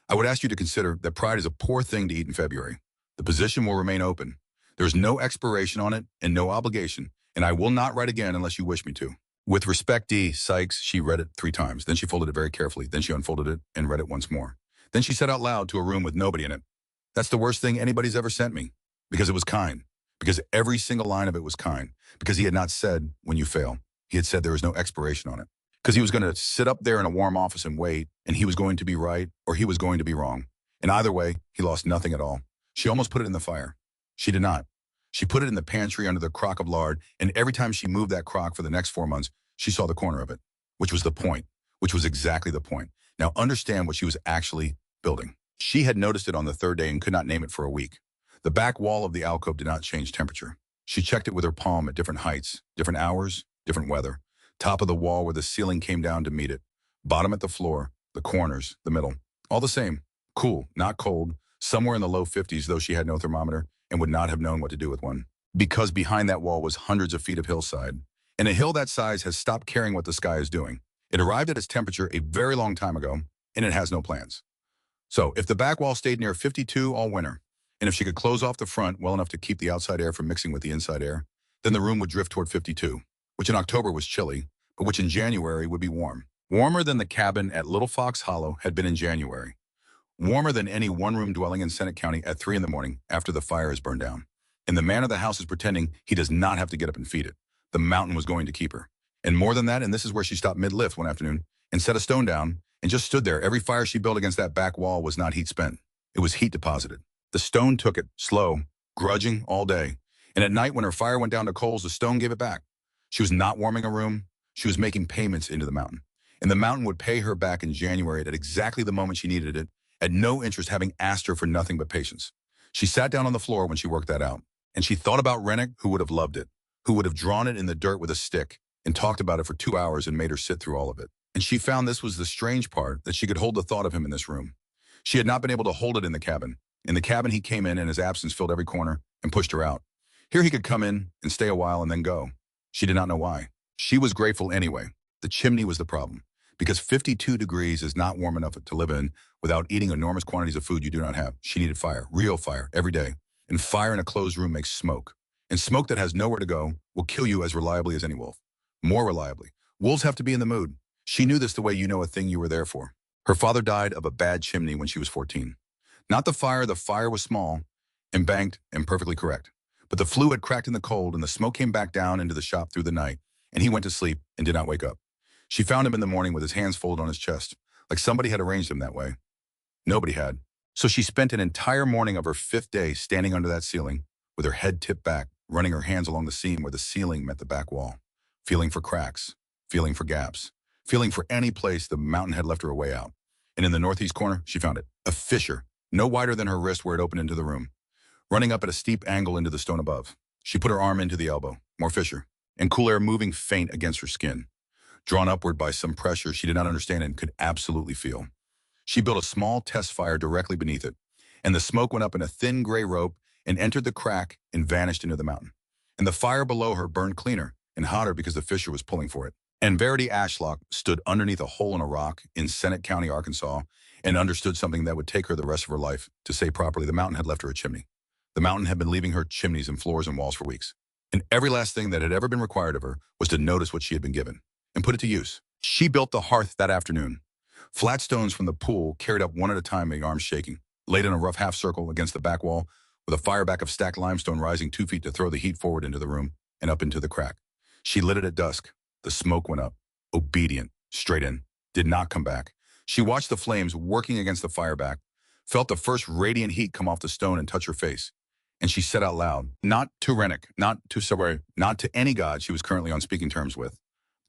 I would ask you to consider that pride is a poor thing to eat in February. The position will remain open. There is no expiration on it and no obligation, and I will not write again unless you wish me to. With respect, D. Sikes, she read it 3 times. Then she folded it very carefully. Then she unfolded it and read it once more. Then she said out loud to a room with nobody in it, "That's the worst thing anybody's ever sent me." Because it was kind. Because every single line of it was kind. Because he had not said, "when you fail." He had said there was no expiration on it. Because he was going to sit up there in a warm office and wait, and he was going to be right or he was going to be wrong. And either way, he lost nothing at all. She almost put it in the fire. She did not. She put it in the pantry under the crock of lard, and every time she moved that crock for the next 4 months, she saw the corner of it, which was the point, which was exactly the point. Now understand what she was actually building. She had noticed it on the 3rd day and could not name it for a week. The back wall of the alcove did not change temperature. She checked it with her palm at different heights, different hours, different weather. Top of the wall where the ceiling came down to meet it. Bottom at the floor, the corners, the middle. All the same. Cool, not cold, somewhere in the low 50s, though she had no thermometer and would not have known what to do with one. Because behind that wall was hundreds of feet of hillside. And a hill that size has stopped caring what the sky is doing. It arrived at its temperature a very long time ago, and it has no plans. So if the back wall stayed near 52 all winter, and if she could close off the front well enough to keep the outside air from mixing with the inside air, then the room would drift toward 52, which in October was chilly, but which in January would be warm. Warmer than the cabin at Little Fox Hollow had been in January. Warmer than any one-room dwelling in Sennet County at 3 in the morning after the fire is burned down. And the man of the house is pretending he does not have to get up and feed it. The mountain was going to keep her. And more than that, and this is where she stopped mid-lift one afternoon and set a stone down and just stood there. Every fire she built against that back wall was not heat spent. It was heat deposited. The stone took it, slow, grudging all day. And at night when her fire went down to coals, the stone gave it back. She was not warming a room. She was making payments into the mountain. And the mountain would pay her back in January at exactly the moment she needed it, at no interest, having asked her for nothing but patience. She sat down on the floor when she worked that out. And she thought about Rennick, who would have loved it, who would have drawn it in the dirt with a stick and talked about it for 2 hours and made her sit through all of it. And she found this was the strange part, that she could hold the thought of him in this room. She had not been able to hold it in the cabin. In the cabin, he came in and his absence filled every corner and pushed her out. Here he could come in and stay a while and then go. She did not know why. She was grateful anyway. The chimney was the problem. Because 52 degrees is not warm enough to live in without eating enormous quantities of food you do not have. She needed fire, real fire, every day. And fire in a closed room makes smoke. And smoke that has nowhere to go will kill you as reliably as any wolf. More reliably. Wolves have to be in the mood. She knew this the way you know a thing you were there for. Her father died of a bad chimney when she was 14. Not the fire was small, and banked, and perfectly correct. But the flue had cracked in the cold, and the smoke came back down into the shop through the night, and he went to sleep and did not wake up. She found him in the morning with his hands folded on his chest, like somebody had arranged him that way. Nobody had. So she spent an entire morning of her 5th day standing under that ceiling, with her head tipped back, running her hands along the seam where the ceiling met the back wall, feeling for cracks, feeling for gaps, feeling for any place the mountain had left her a way out. And in the northeast corner, she found it, a fissure, no wider than her wrist where it opened into the room, running up at a steep angle into the stone above. She put her arm into the elbow, more fissure, and cool air moving faint against her skin, drawn upward by some pressure she did not understand and could absolutely feel. She built a small test fire directly beneath it, and the smoke went up in a thin gray rope and entered the crack and vanished into the mountain. And the fire below her burned cleaner and hotter because the fissure was pulling for it. And Verity Ashlock stood underneath a hole in a rock in Sennet County, Arkansas, and understood something that would take her the rest of her life. To say properly, the mountain had left her a chimney. The mountain had been leaving her chimneys and floors and walls for weeks. And every last thing that had ever been required of her was to notice what she had been given and put it to use. She built the hearth that afternoon. Flat stones from the pool carried up one at a time, made arms shaking, laid in a rough half circle against the back wall, with a fireback of stacked limestone rising 2 feet to throw the heat forward into the room and up into the crack. She lit it at dusk. The smoke went up, obedient, straight in, did not come back. She watched the flames working against the fireback, felt the first radiant heat come off the stone and touch her face, And she said out loud, not to Rennick, not to Subway, not to any god she was currently on speaking terms with,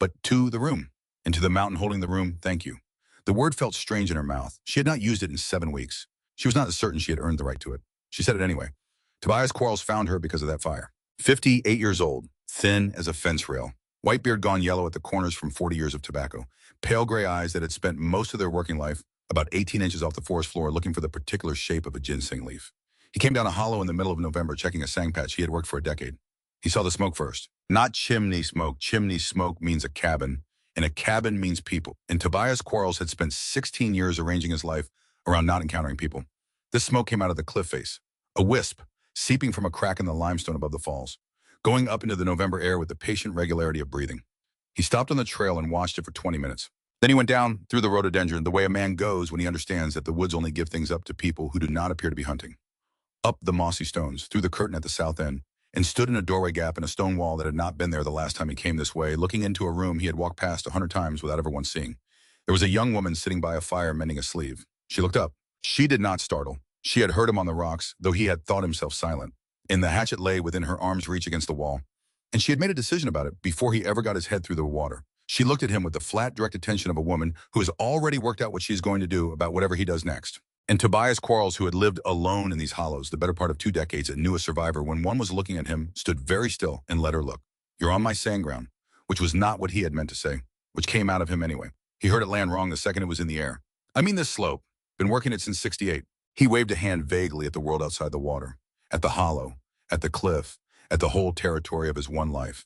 but to the room, and to the mountain holding the room, thank you. The word felt strange in her mouth. She had not used it in 7 weeks. She was not certain she had earned the right to it. She said it anyway. Tobias Quarles found her because of that fire. 58 years old, thin as a fence rail, white beard gone yellow at the corners from 40 years of tobacco, pale gray eyes that had spent most of their working life about 18 inches off the forest floor looking for the particular shape of a ginseng leaf. He came down a hollow in the middle of November checking a sang patch he had worked for a decade. He saw the smoke first. Not chimney smoke. Chimney smoke means a cabin, and a cabin means people. And Tobias Quarles had spent 16 years arranging his life around not encountering people. This smoke came out of the cliff face, a wisp, seeping from a crack in the limestone above the falls, going up into the November air with the patient regularity of breathing. He stopped on the trail and watched it for 20 minutes. Then he went down through the rhododendron the way a man goes when he understands that the woods only give things up to people who do not appear to be hunting. Up the mossy stones, through the curtain at the south end, and stood in a doorway gap in a stone wall that had not been there the last time he came this way, looking into a room he had walked past 100 times without ever once seeing. There was a young woman sitting by a fire mending a sleeve. She looked up. She did not startle. She had heard him on the rocks, though he had thought himself silent. And the hatchet lay within her arm's reach against the wall. And she had made a decision about it before he ever got his head through the water. She looked at him with the flat, direct attention of a woman who has already worked out what she is going to do about whatever he does next. And Tobias Quarles, who had lived alone in these hollows the better part of 2 decades and knew a survivor when one was looking at him, stood very still and let her look. You're on my sand ground, which was not what he had meant to say, which came out of him anyway. He heard it land wrong the second it was in the air. I mean this slope. Been working it since '68. He waved a hand vaguely at the world outside the water, at the hollow, at the cliff, at the whole territory of his one life.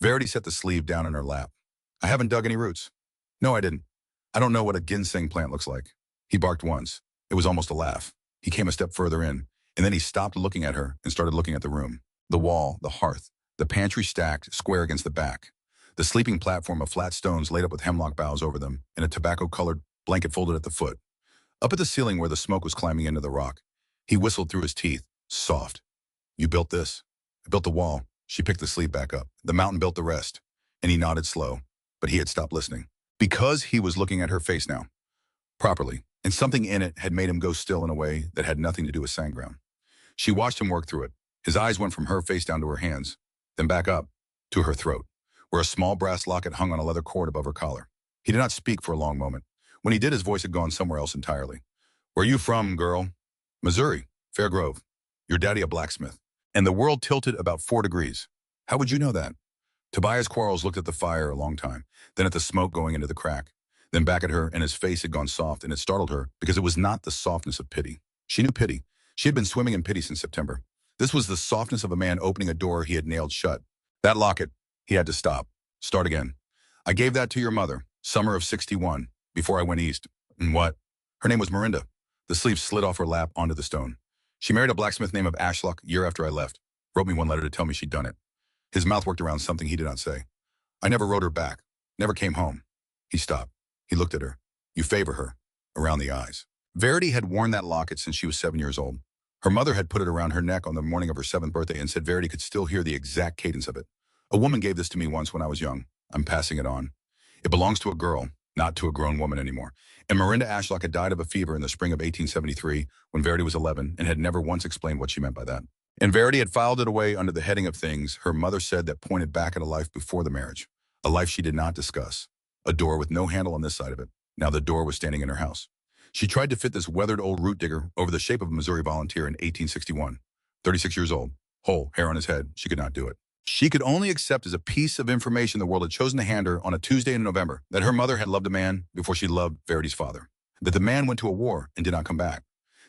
Verity set the sleeve down in her lap. I haven't dug any roots. No, I didn't. I don't know what a ginseng plant looks like. He barked once. It was almost a laugh. He came a step further in, and then he stopped looking at her and started looking at the room. The wall, the hearth, the pantry stacked square against the back, the sleeping platform of flat stones laid up with hemlock boughs over them, and a tobacco-colored blanket folded at the foot. Up at the ceiling where the smoke was climbing into the rock, he whistled through his teeth, soft. You built this. I built the wall. She picked the sleeve back up. The mountain built the rest. And he nodded slow, but he had stopped listening. Because he was looking at her face now, properly, and something in it had made him go still in a way that had nothing to do with sandground. She watched him work through it. His eyes went from her face down to her hands, then back up to her throat, where a small brass locket hung on a leather cord above her collar. He did not speak for a long moment. When he did, his voice had gone somewhere else entirely. Where are you from, girl? Missouri, Fair Grove. Your daddy a blacksmith. And the world tilted about 4 degrees. How would you know that? Tobias Quarles looked at the fire a long time, then at the smoke going into the crack, then back at her, and his face had gone soft, and it startled her because it was not the softness of pity. She knew pity. She had been swimming in pity since September. This was the softness of a man opening a door he had nailed shut. That locket, he had to stop. Start again. I gave that to your mother, summer of '61, before I went east. And what? Her name was Miranda. The sleeve slid off her lap onto the stone. She married a blacksmith named Ashlock year after I left. Wrote me one letter to tell me she'd done it. His mouth worked around something he did not say. I never wrote her back. Never came home. He stopped. He looked at her. You favor her. Around the eyes. Verity had worn that locket since she was 7 years old. Her mother had put it around her neck on the morning of her 7th birthday and said Verity could still hear the exact cadence of it. A woman gave this to me once when I was young. I'm passing it on. It belongs to a girl, not to a grown woman anymore. And Miranda Ashlock had died of a fever in the spring of 1873 when Verity was 11 and had never once explained what she meant by that. And Verity had filed it away under the heading of things her mother said that pointed back at a life before the marriage, a life she did not discuss, a door with no handle on this side of it. Now the door was standing in her house. She tried to fit this weathered old root digger over the shape of a Missouri volunteer in 1861. 36 years old, whole, hair on his head, she could not do it. She could only accept as a piece of information the world had chosen to hand her on a Tuesday in November that her mother had loved a man before she loved Verity's father, that the man went to a war and did not come back,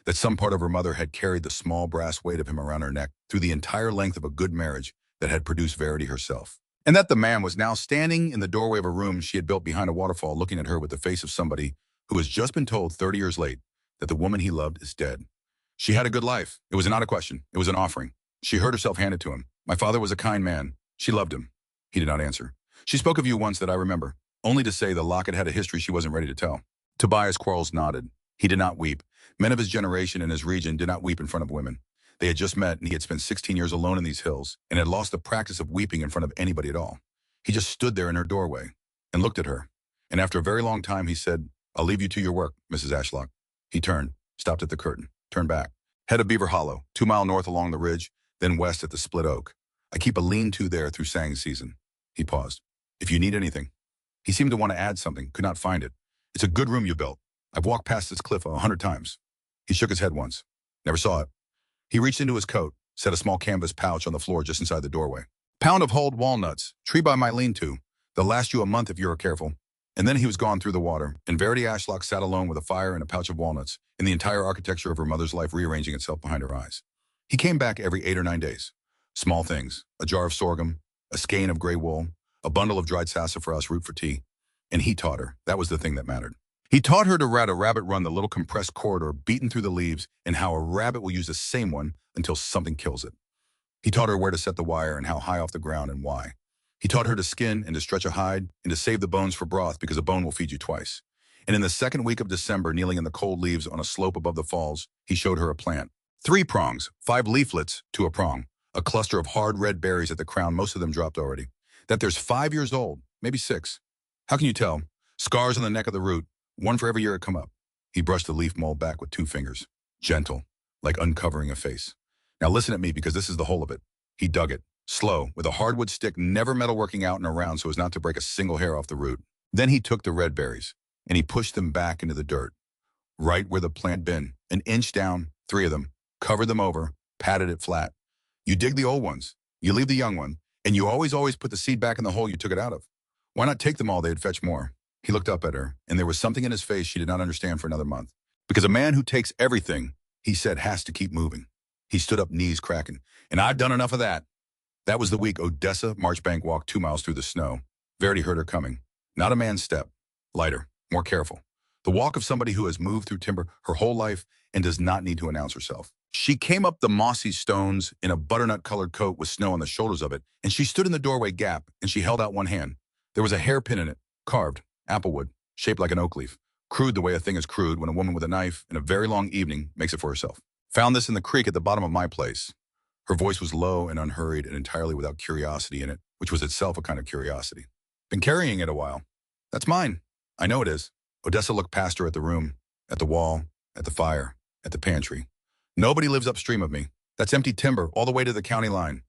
that some part of her mother had carried the small brass weight of him around her neck through the entire length of a good marriage that had produced Verity herself, and that the man was now standing in the doorway of a room she had built behind a waterfall looking at her with the face of somebody who has just been told 30 years late that the woman he loved is dead. She had a good life. It was not a question. It was an offering. She heard herself hand it to him. My father was a kind man. She loved him. He did not answer. She spoke of you once that I remember, only to say the locket had a history she wasn't ready to tell. Tobias Quarles nodded. He did not weep. Men of his generation and his region did not weep in front of women. They had just met, and he had spent 16 years alone in these hills and had lost the practice of weeping in front of anybody at all. He just stood there in her doorway and looked at her. And after a very long time, he said, I'll leave you to your work, Mrs. Ashlock. He turned, stopped at the curtain, turned back. Head of Beaver Hollow, 2 miles north along the ridge, then west at the Split Oak. I keep a lean-to there through sang season. He paused. If you need anything. He seemed to want to add something, could not find it. It's a good room you built. I've walked past this cliff 100 times. He shook his head once. Never saw it. He reached into his coat, set a small canvas pouch on the floor just inside the doorway. Pound of hulled walnuts, tree by my lean-to. They'll last you a month if you're careful. And then he was gone through the water, and Verity Ashlock sat alone with a fire and a pouch of walnuts, and the entire architecture of her mother's life rearranging itself behind her eyes. He came back every 8 or 9 days. Small things, a jar of sorghum, a skein of gray wool, a bundle of dried sassafras root for tea. And he taught her. That was the thing that mattered. He taught her to rat a rabbit run the little compressed corridor beaten through the leaves and how a rabbit will use the same one until something kills it. He taught her where to set the wire and how high off the ground and why. He taught her to skin and to stretch a hide and to save the bones for broth because a bone will feed you twice. And in the second week of December, kneeling in the cold leaves on a slope above the falls, he showed her a plant. 3 prongs, 5 leaflets to a prong, a cluster of hard red berries at the crown, most of them dropped already. That there's 5 years old, maybe 6. How can you tell? Scars on the neck of the root, one for every year it come up. He brushed the leaf mold back with 2 fingers. Gentle, like uncovering a face. Now listen at me because this is the whole of it. He dug it, slow, with a hardwood stick, never metalworking out and around so as not to break a single hair off the root. Then he took the red berries, and he pushed them back into the dirt, right where the plant been, an inch down, 3 of them, covered them over, patted it flat. You dig the old ones, you leave the young one, and you always put the seed back in the hole you took it out of. Why not take them all? They'd fetch more. He looked up at her, and there was something in his face she did not understand for another month. Because a man who takes everything, he said, has to keep moving. He stood up, knees cracking. And I've done enough of that. That was the week Odessa Marchbank walked 2 miles through the snow. Verity heard her coming. Not a man's step. Lighter, more careful. The walk of somebody who has moved through timber her whole life and does not need to announce herself. She came up the mossy stones in a butternut-colored coat with snow on the shoulders of it, and she stood in the doorway gap, and she held out one hand. There was a hairpin in it, carved, applewood, shaped like an oak leaf, crude the way a thing is crude when a woman with a knife in a very long evening makes it for herself. Found this in the creek at the bottom of my place. Her voice was low and unhurried and entirely without curiosity in it, which was itself a kind of curiosity. Been carrying it a while. That's mine. I know it is. Odessa looked past her at the room, at the wall, at the fire, at the pantry. Nobody lives upstream of me. That's empty timber all the way to the county line.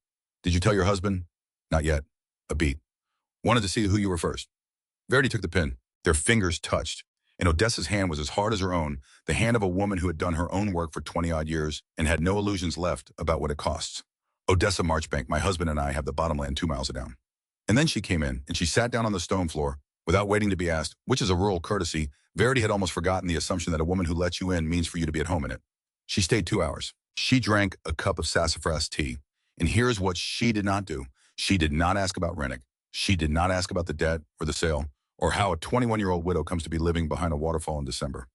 Did you tell your husband? Not yet. A beat. Wanted to see who you were first. Verity took the pin. Their fingers touched, and Odessa's hand was as hard as her own, the hand of a woman who had done her own work for 20-odd years and had no illusions left about what it costs. Odessa Marchbank, my husband and I have the bottomland 2 miles down. And then she came in, and she sat down on the stone floor, without waiting to be asked, which is a rural courtesy. Verity had almost forgotten the assumption that a woman who lets you in means for you to be at home in it. She stayed 2 hours. She drank a cup of sassafras tea. And here's what she did not do. She did not ask about Rennick. She did not ask about the debt or the sale, or how a 21-year-old widow comes to be living behind a waterfall in December.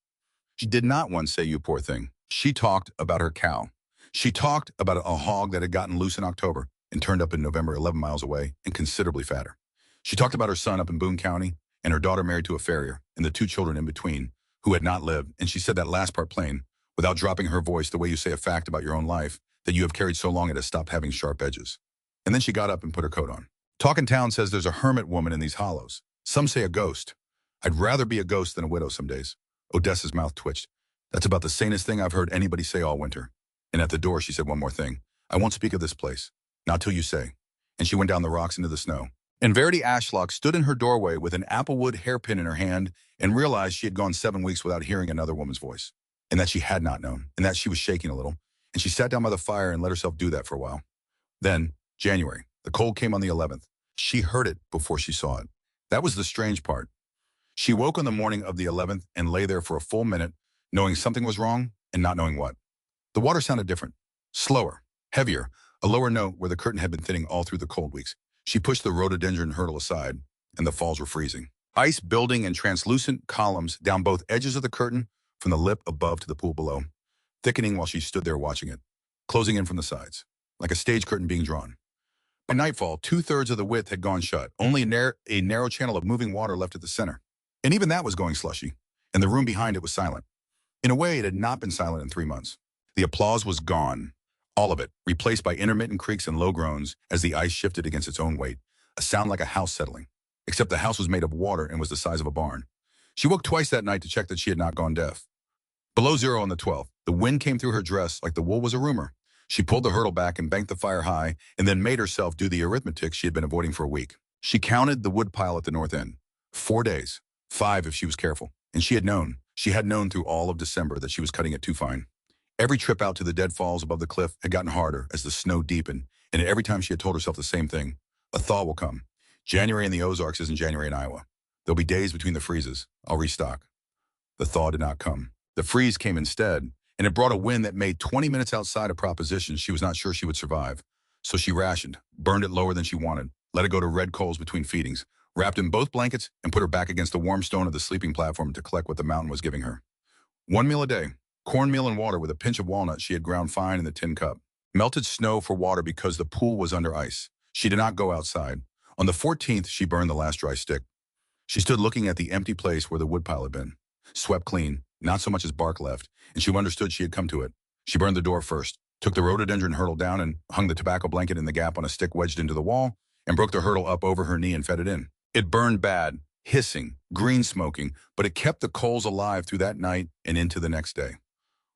She did not once say, you poor thing. She talked about her cow. She talked about a hog that had gotten loose in October and turned up in November 11 miles away and considerably fatter. She talked about her son up in Boone County and her daughter married to a farrier and the 2 children in between who had not lived. And she said that last part plain, without dropping her voice the way you say a fact about your own life that you have carried so long it has stopped having sharp edges. And then she got up and put her coat on. Talk in town says there's a hermit woman in these hollows. Some say a ghost. I'd rather be a ghost than a widow some days. Odessa's mouth twitched. That's about the sanest thing I've heard anybody say all winter. And at the door, she said one more thing. I won't speak of this place. Not till you say. And she went down the rocks into the snow. And Verity Ashlock stood in her doorway with an applewood hairpin in her hand and realized she had gone 7 weeks without hearing another woman's voice. And that she had not known. And that she was shaking a little. And she sat down by the fire and let herself do that for a while. Then, January. The cold came on the 11th. She heard it before she saw it. That was the strange part. She woke on the morning of the 11th and lay there for a full minute, knowing something was wrong and not knowing what. The water sounded different, slower, heavier, a lower note where the curtain had been thinning all through the cold weeks. She pushed the rhododendron hurdle aside, and the falls were freezing. Ice building in translucent columns down both edges of the curtain, from the lip above to the pool below, thickening while she stood there watching it, closing in from the sides, like a stage curtain being drawn. By nightfall, 2/3 of the width had gone shut, only a narrow channel of moving water left at the center. And even that was going slushy, and the room behind it was silent. In a way, it had not been silent in 3 months. The applause was gone, all of it, replaced by intermittent creaks and low groans as the ice shifted against its own weight, a sound like a house settling, except the house was made of water and was the size of a barn. She woke twice that night to check that she had not gone deaf. Below zero on the 12th, the wind came through her dress like the wool was a rumor. She pulled the hurdle back and banked the fire high, and then made herself do the arithmetic she had been avoiding for a week. She counted the wood pile at the north end. 4 days. 5 if she was careful. And she had known through all of December that she was cutting it too fine. Every trip out to the dead falls above the cliff had gotten harder as the snow deepened, and every time she had told herself the same thing: a thaw will come. January in the Ozarks isn't January in Iowa. There'll be days between the freezes. I'll restock. The thaw did not come. The freeze came instead, and it brought a wind that made 20 minutes outside of propositions she was not sure she would survive. So she rationed, burned it lower than she wanted, let it go to red coals between feedings, wrapped in both blankets, and put her back against the warm stone of the sleeping platform to collect what the mountain was giving her. 1 meal a day, cornmeal and water with a pinch of walnut she had ground fine in the tin cup. Melted snow for water because the pool was under ice. She did not go outside. On the 14th, she burned the last dry stick. She stood looking at the empty place where the woodpile had been. Swept clean, not so much as bark left, and she understood she had come to it. She burned the door first, took the rhododendron hurdle down and hung the tobacco blanket in the gap on a stick wedged into the wall, and broke the hurdle up over her knee and fed it in. It burned bad, hissing, green smoking, but it kept the coals alive through that night and into the next day.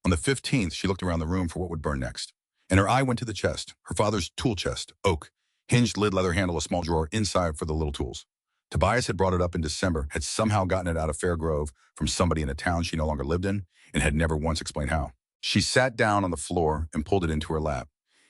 On the 15th, she looked around the room for what would burn next, and her eye went to the chest, her father's tool chest, oak, hinged lid, leather handle, a small drawer inside for the little tools. Tobias had brought it up in December, had somehow gotten it out of Fairgrove from somebody in a town she no longer lived in, and had never once explained how. She sat down on the floor and pulled it into her lap.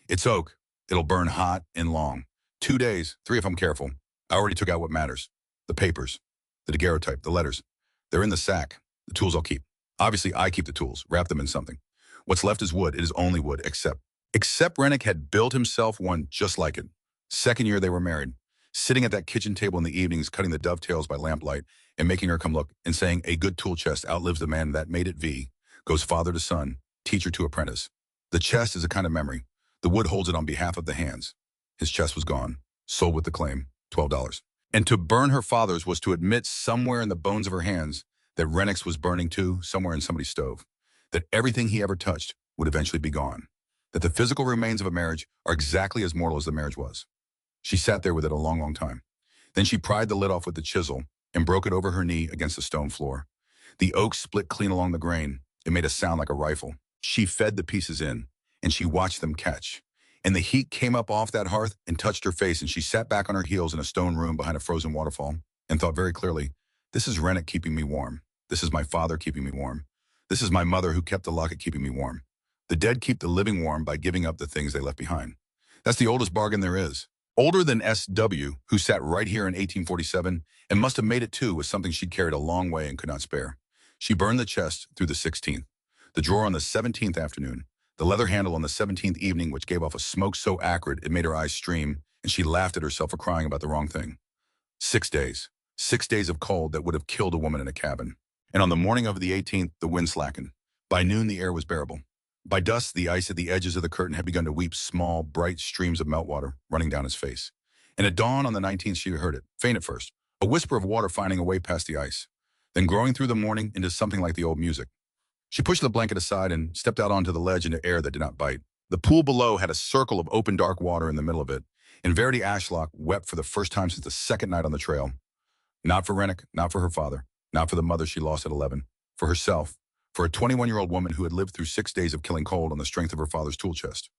It's oak. It'll burn hot and long. 2 days, 3 if I'm careful. I already took out what matters. The papers, the daguerreotype, the letters. They're in the sack. The tools I'll keep. Obviously, I keep the tools, wrap them in something. What's left is wood. It is only wood, except Rennick had built himself one just like it. 2nd year they were married. Sitting at that kitchen table in the evenings, cutting the dovetails by lamplight and making her come look and saying, a good tool chest outlives the man that made it V, goes father to son, teacher to apprentice. The chest is a kind of memory. The wood holds it on behalf of the hands. His chest was gone, sold with the claim, $12. And to burn her father's was to admit somewhere in the bones of her hands that Rennick's was burning too, somewhere in somebody's stove, that everything he ever touched would eventually be gone, that the physical remains of a marriage are exactly as mortal as the marriage was. She sat there with it a long, long time. Then she pried the lid off with the chisel and broke it over her knee against the stone floor. The oak split clean along the grain. It made a sound like a rifle. She fed the pieces in, and she watched them catch. And the heat came up off that hearth and touched her face, and she sat back on her heels in a stone room behind a frozen waterfall and thought very clearly, this is Rennick keeping me warm. This is my father keeping me warm. This is my mother who kept the locket keeping me warm. The dead keep the living warm by giving up the things they left behind. That's the oldest bargain there is. Older than S.W., who sat right here in 1847 and must have made it too with something she'd carried a long way and could not spare. She burned the chest through the 16th, the drawer on the 17th afternoon, the leather handle on the 17th evening, which gave off a smoke so acrid it made her eyes stream, and she laughed at herself for crying about the wrong thing. 6 days. 6 days of cold that would have killed a woman in a cabin. And on the morning of the 18th, the wind slackened. By noon, the air was bearable. By dusk, the ice at the edges of the curtain had begun to weep small, bright streams of meltwater running down his face. And at dawn on the 19th, she heard it, faint at first, a whisper of water finding a way past the ice, then growing through the morning into something like the old music. She pushed the blanket aside and stepped out onto the ledge into air that did not bite. The pool below had a circle of open dark water in the middle of it, and Verity Ashlock wept for the first time since the second night on the trail. Not for Rennick, not for her father, not for the mother she lost at 11, for herself, for a 21-year-old woman who had lived through 6 days of killing cold on the strength of her father's tool chest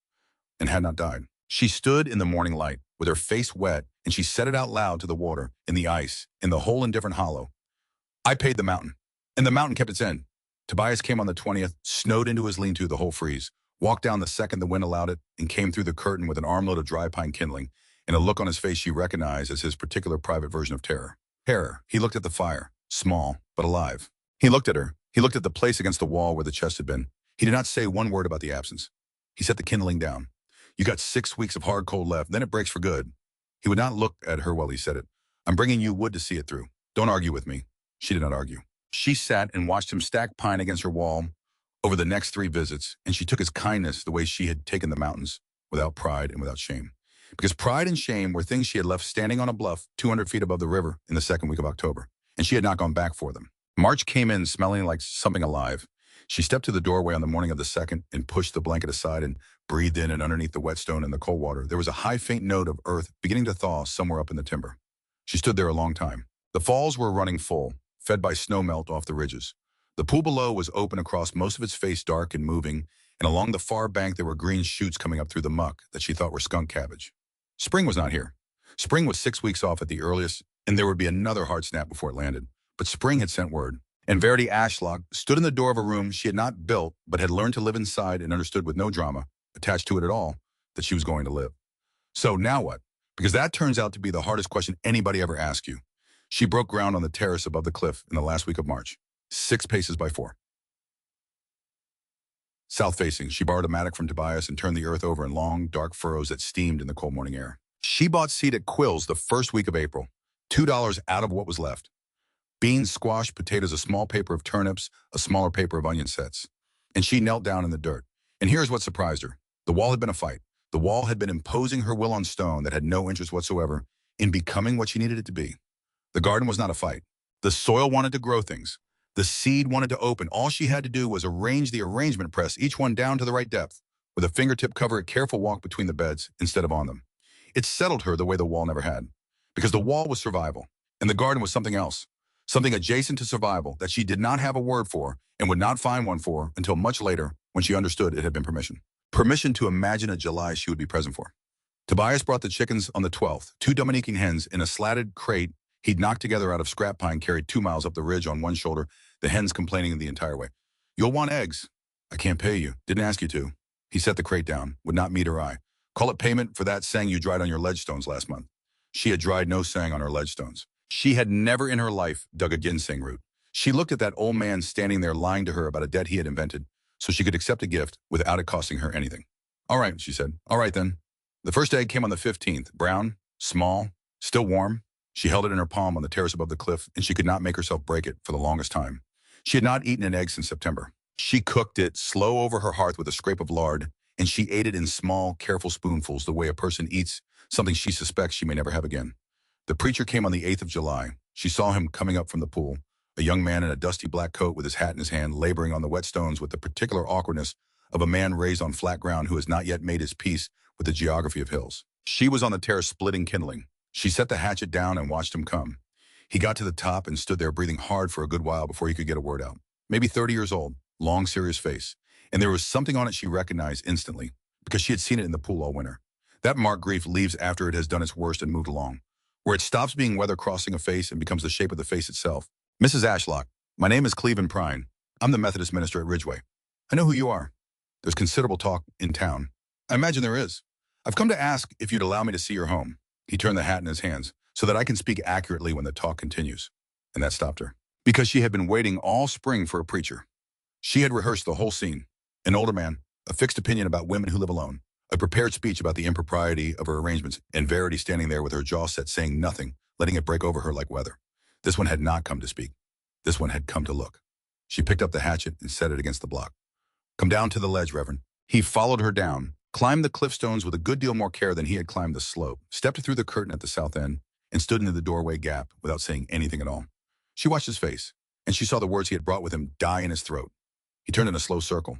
and had not died. She stood in the morning light with her face wet, and she said it out loud to the water, in the ice, in the whole indifferent hollow. I paid the mountain, and the mountain kept its end. Tobias came on the 20th, snowed into his lean-to the whole freeze, walked down the second the wind allowed it, and came through the curtain with an armload of dry pine kindling and a look on his face she recognized as his particular private version of terror. Terror. He looked at the fire, small, but alive. He looked at her. He looked at the place against the wall where the chest had been. He did not say one word about the absence. He set the kindling down. You got 6 weeks of hard cold left, then it breaks for good. He would not look at her while he said it. I'm bringing you wood to see it through. Don't argue with me. She did not argue. She sat and watched him stack pine against her wall over the next 3 visits, and she took his kindness the way she had taken the mountains, without pride and without shame. Because pride and shame were things she had left standing on a bluff 200 feet above the river in the second week of October, and she had not gone back for them. March came in smelling like something alive. She stepped to the doorway on the morning of the 2nd and pushed the blanket aside and breathed in, and underneath the whetstone and the cold water, there was a high faint note of earth beginning to thaw somewhere up in the timber. She stood there a long time. The falls were running full, fed by snow melt off the ridges. The pool below was open across most of its face, dark and moving, and along the far bank there were green shoots coming up through the muck that she thought were skunk cabbage. Spring was not here. Spring was 6 weeks off at the earliest, and there would be another hard snap before it landed. But spring had sent word, and Verity Ashlock stood in the door of a room she had not built but had learned to live inside and understood with no drama attached to it at all that she was going to live. So now what? Because that turns out to be the hardest question anybody ever asked you. She broke ground on the terrace above the cliff in the last week of March, 6 paces by 4. South-facing, she borrowed a mattock from Tobias and turned the earth over in long, dark furrows that steamed in the cold morning air. She bought seed at Quills the first week of April, $2 out of what was left. Beans, squash, potatoes, a small paper of turnips, a smaller paper of onion sets. And she knelt down in the dirt. And here's what surprised her. The wall had been a fight. The wall had been imposing her will on stone that had no interest whatsoever in becoming what she needed it to be. The garden was not a fight. The soil wanted to grow things. The seed wanted to open. All she had to do was arrange the arrangement press, each one down to the right depth, with a fingertip cover, a careful walk between the beds instead of on them. It settled her the way the wall never had. Because the wall was survival, and the garden was something else, something adjacent to survival that she did not have a word for and would not find one for until much later when she understood it had been permission. Permission to imagine a July she would be present for. Tobias brought the chickens on the 12th, 2 Dominican hens in a slatted crate he'd knocked together out of scrap pine carried 2 miles up the ridge on one shoulder, the hens complaining the entire way. "You'll want eggs." "I can't pay you. Didn't ask you to." He set the crate down, would not meet her eye. "Call it payment for that sang you dried on your ledge stones last month." She had dried no sang on her ledge stones. She had never in her life dug a ginseng root. She looked at that old man standing there lying to her about a debt he had invented so she could accept a gift without it costing her anything. "All right," she said. "All right then." The first egg came on the 15th, brown, small, still warm. She held it in her palm on the terrace above the cliff, and she could not make herself break it for the longest time. She had not eaten an egg since September. She cooked it slow over her hearth with a scrape of lard, and she ate it in small, careful spoonfuls the way a person eats something she suspects she may never have again. The preacher came on the 8th of July. She saw him coming up from the pool, a young man in a dusty black coat with his hat in his hand, laboring on the wet stones with the particular awkwardness of a man raised on flat ground who has not yet made his peace with the geography of hills. She was on the terrace splitting kindling. She set the hatchet down and watched him come. He got to the top and stood there breathing hard for a good while before he could get a word out. Maybe 30 years old, long, serious face. And there was something on it she recognized instantly, because she had seen it in the pool all winter. That marked grief leaves after it has done its worst and moved along, where it stops being weather crossing a face and becomes the shape of the face itself. "Mrs. Ashlock, my name is Cleveland Prine. I'm the Methodist minister at Ridgeway. I know who you are. There's considerable talk in town." "I imagine there is. I've come to ask if you'd allow me to see your home." He turned the hat in his hands, "so that I can speak accurately when the talk continues." And that stopped her. Because she had been waiting all spring for a preacher. She had rehearsed the whole scene. An older man, a fixed opinion about women who live alone, a prepared speech about the impropriety of her arrangements, and Verity standing there with her jaw set saying nothing, letting it break over her like weather. This one had not come to speak. This one had come to look. She picked up the hatchet and set it against the block. "Come down to the ledge, Reverend." He followed her down, climbed the cliff stones with a good deal more care than he had climbed the slope, stepped through the curtain at the south end, and stood into the doorway gap without saying anything at all. She watched his face, and she saw the words he had brought with him die in his throat. He turned in a slow circle.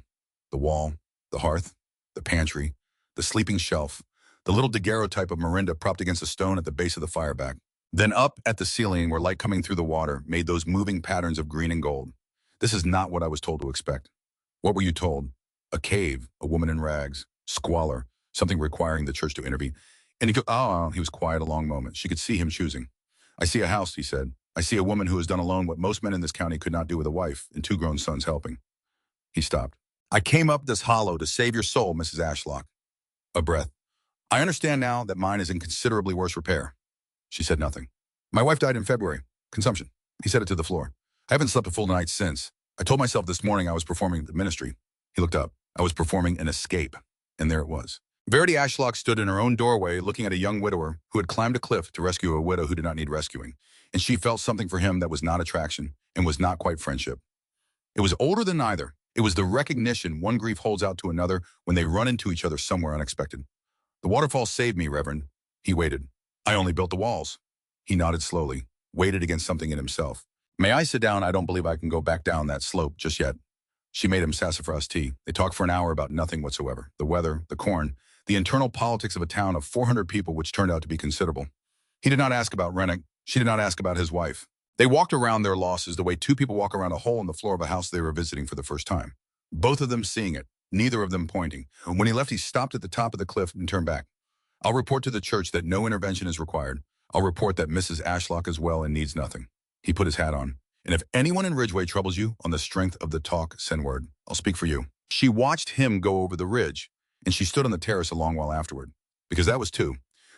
The wall, the hearth, the pantry, the sleeping shelf, the little daguerreotype of Mirinda propped against a stone at the base of the fireback. Then up at the ceiling where light coming through the water made those moving patterns of green and gold. "This is not what I was told to expect." "What were you told?" "A cave, a woman in rags, squalor, something requiring the church to intervene." And he was quiet a long moment. She could see him choosing. "I see a house," he said. "I see a woman who has done alone what most men in this county could not do with a wife and 2 grown sons helping." He stopped. "I came up this hollow to save your soul, Mrs. Ashlock." A breath. "I understand now that mine is in considerably worse repair." She said nothing. "My wife died in February. Consumption." He said it to the floor. "I haven't slept a full night since. I told myself this morning I was performing the ministry." He looked up. "I was performing an escape." And there it was. Verity Ashlock stood in her own doorway looking at a young widower who had climbed a cliff to rescue a widow who did not need rescuing. And she felt something for him that was not attraction and was not quite friendship. It was older than either. It was the recognition one grief holds out to another when they run into each other somewhere unexpected. "The waterfall saved me, Reverend." He waited. "I only built the walls." He nodded slowly, weighted against something in himself. "May I sit down? I don't believe I can go back down that slope just yet." She made him sassafras tea. They talked for an hour about nothing whatsoever. The weather, the corn, the internal politics of a town of 400 people, which turned out to be considerable. He did not ask about Rennick. She did not ask about his wife. They walked around their losses the way 2 people walk around a hole in the floor of a house they were visiting for the first time. Both of them seeing it, neither of them pointing. When he left, he stopped at the top of the cliff and turned back. I'll report to the church that no intervention is required. I'll report that Mrs. Ashlock is well and needs nothing. He put his hat on. And if anyone in Ridgeway troubles you on the strength of the talk, send word. I'll speak for you. She watched him go over the ridge, and she stood on the terrace a long while afterward. Because that was two.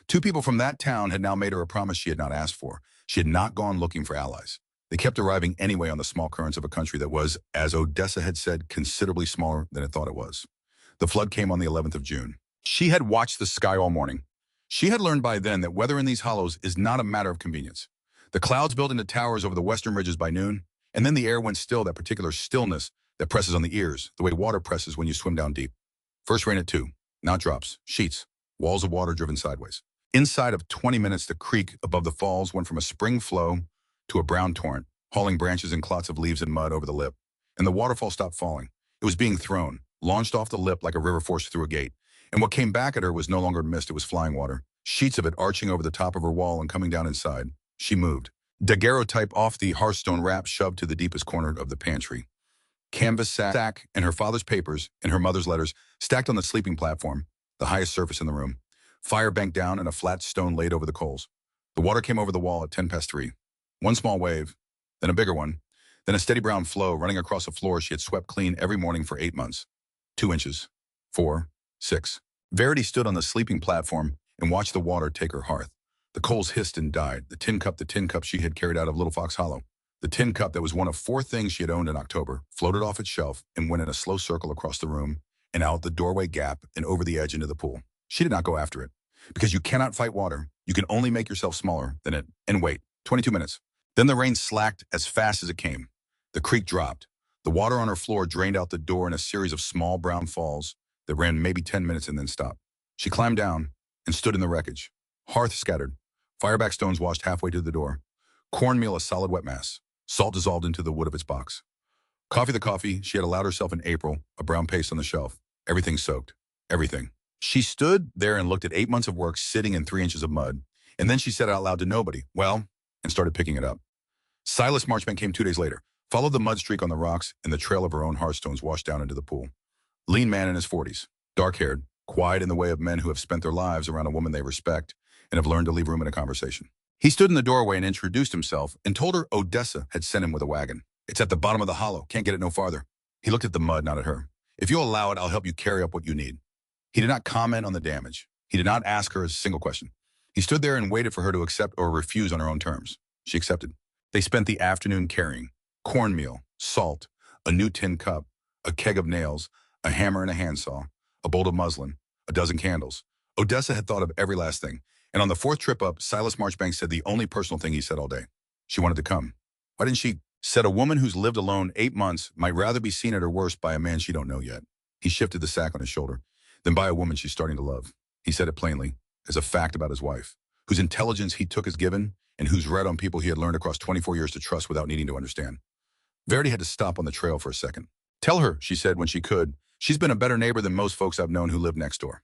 Two people from that town had now made her a promise she had not asked for. She had not gone looking for allies. They kept arriving anyway on the small currents of a country that was, as Odessa had said, considerably smaller than it thought it was. The flood came on the 11th of June. She had watched the sky all morning. She had learned by then that weather in these hollows is not a matter of convenience. The clouds built into towers over the western ridges by noon, and then the air went still, that particular stillness that presses on the ears, the way water presses when you swim down deep. First rain at 2, not drops, sheets, walls of water driven sideways. Inside of 20 minutes, the creek above the falls went from a spring flow to a brown torrent, hauling branches and clots of leaves and mud over the lip. And the waterfall stopped falling. It was being thrown, launched off the lip like a river forced through a gate. And what came back at her was no longer mist, it was flying water. Sheets of it arching over the top of her wall and coming down inside. She moved. Daguerreotype off the hearthstone wrap shoved to the deepest corner of the pantry. Canvas sack and her father's papers and her mother's letters stacked on the sleeping platform, the highest surface in the room. Fire banked down and a flat stone laid over the coals. The water came over the wall at 3:10. One small wave, then a bigger one, then a steady brown flow running across a floor she had swept clean every morning for 8 months. 2 inches, 4, 6. Verity stood on the sleeping platform and watched the water take her hearth. The coals hissed and died. The tin cup she had carried out of Little Fox Hollow. The tin cup that was one of 4 things she had owned in October, floated off its shelf and went in a slow circle across the room and out the doorway gap and over the edge into the pool. She did not go after it. Because you cannot fight water. You can only make yourself smaller than it. And wait, 22 minutes. Then the rain slacked as fast as it came. The creek dropped. The water on her floor drained out the door in a series of small brown falls that ran maybe 10 minutes and then stopped. She climbed down and stood in the wreckage. Hearth scattered. Fireback stones washed halfway to the door. Cornmeal a solid wet mass. Salt dissolved into the wood of its box. The coffee she had allowed herself in April, a brown paste on the shelf. Everything soaked. Everything. She stood there and looked at 8 months of work sitting in 3 inches of mud. And then she said out loud to nobody, well, and started picking it up. Silas Marchbank came 2 days later, followed the mud streak on the rocks and the trail of her own hearthstones washed down into the pool. Lean man in his 40s, dark-haired, quiet in the way of men who have spent their lives around a woman they respect and have learned to leave room in a conversation. He stood in the doorway and introduced himself and told her Odessa had sent him with a wagon. It's at the bottom of the hollow, can't get it no farther. He looked at the mud, not at her. If you'll allow it, I'll help you carry up what you need. He did not comment on the damage. He did not ask her a single question. He stood there and waited for her to accept or refuse on her own terms. She accepted. They spent the afternoon carrying cornmeal, salt, a new tin cup, a keg of nails, a hammer and a handsaw, a bolt of muslin, a dozen candles. Odessa had thought of every last thing. And on the 4th trip up, Silas Marchbank said the only personal thing he said all day. She wanted to come. Why didn't she? Said a woman who's lived alone 8 months might rather be seen at her worst by a man she don't know yet. He shifted the sack on his shoulder. Than by a woman she's starting to love. He said it plainly, as a fact about his wife, whose intelligence he took as given and who's read on people he had learned across 24 years to trust without needing to understand. Verity had to stop on the trail for a second. Tell her, she said when she could, she's been a better neighbor than most folks I've known who live next door.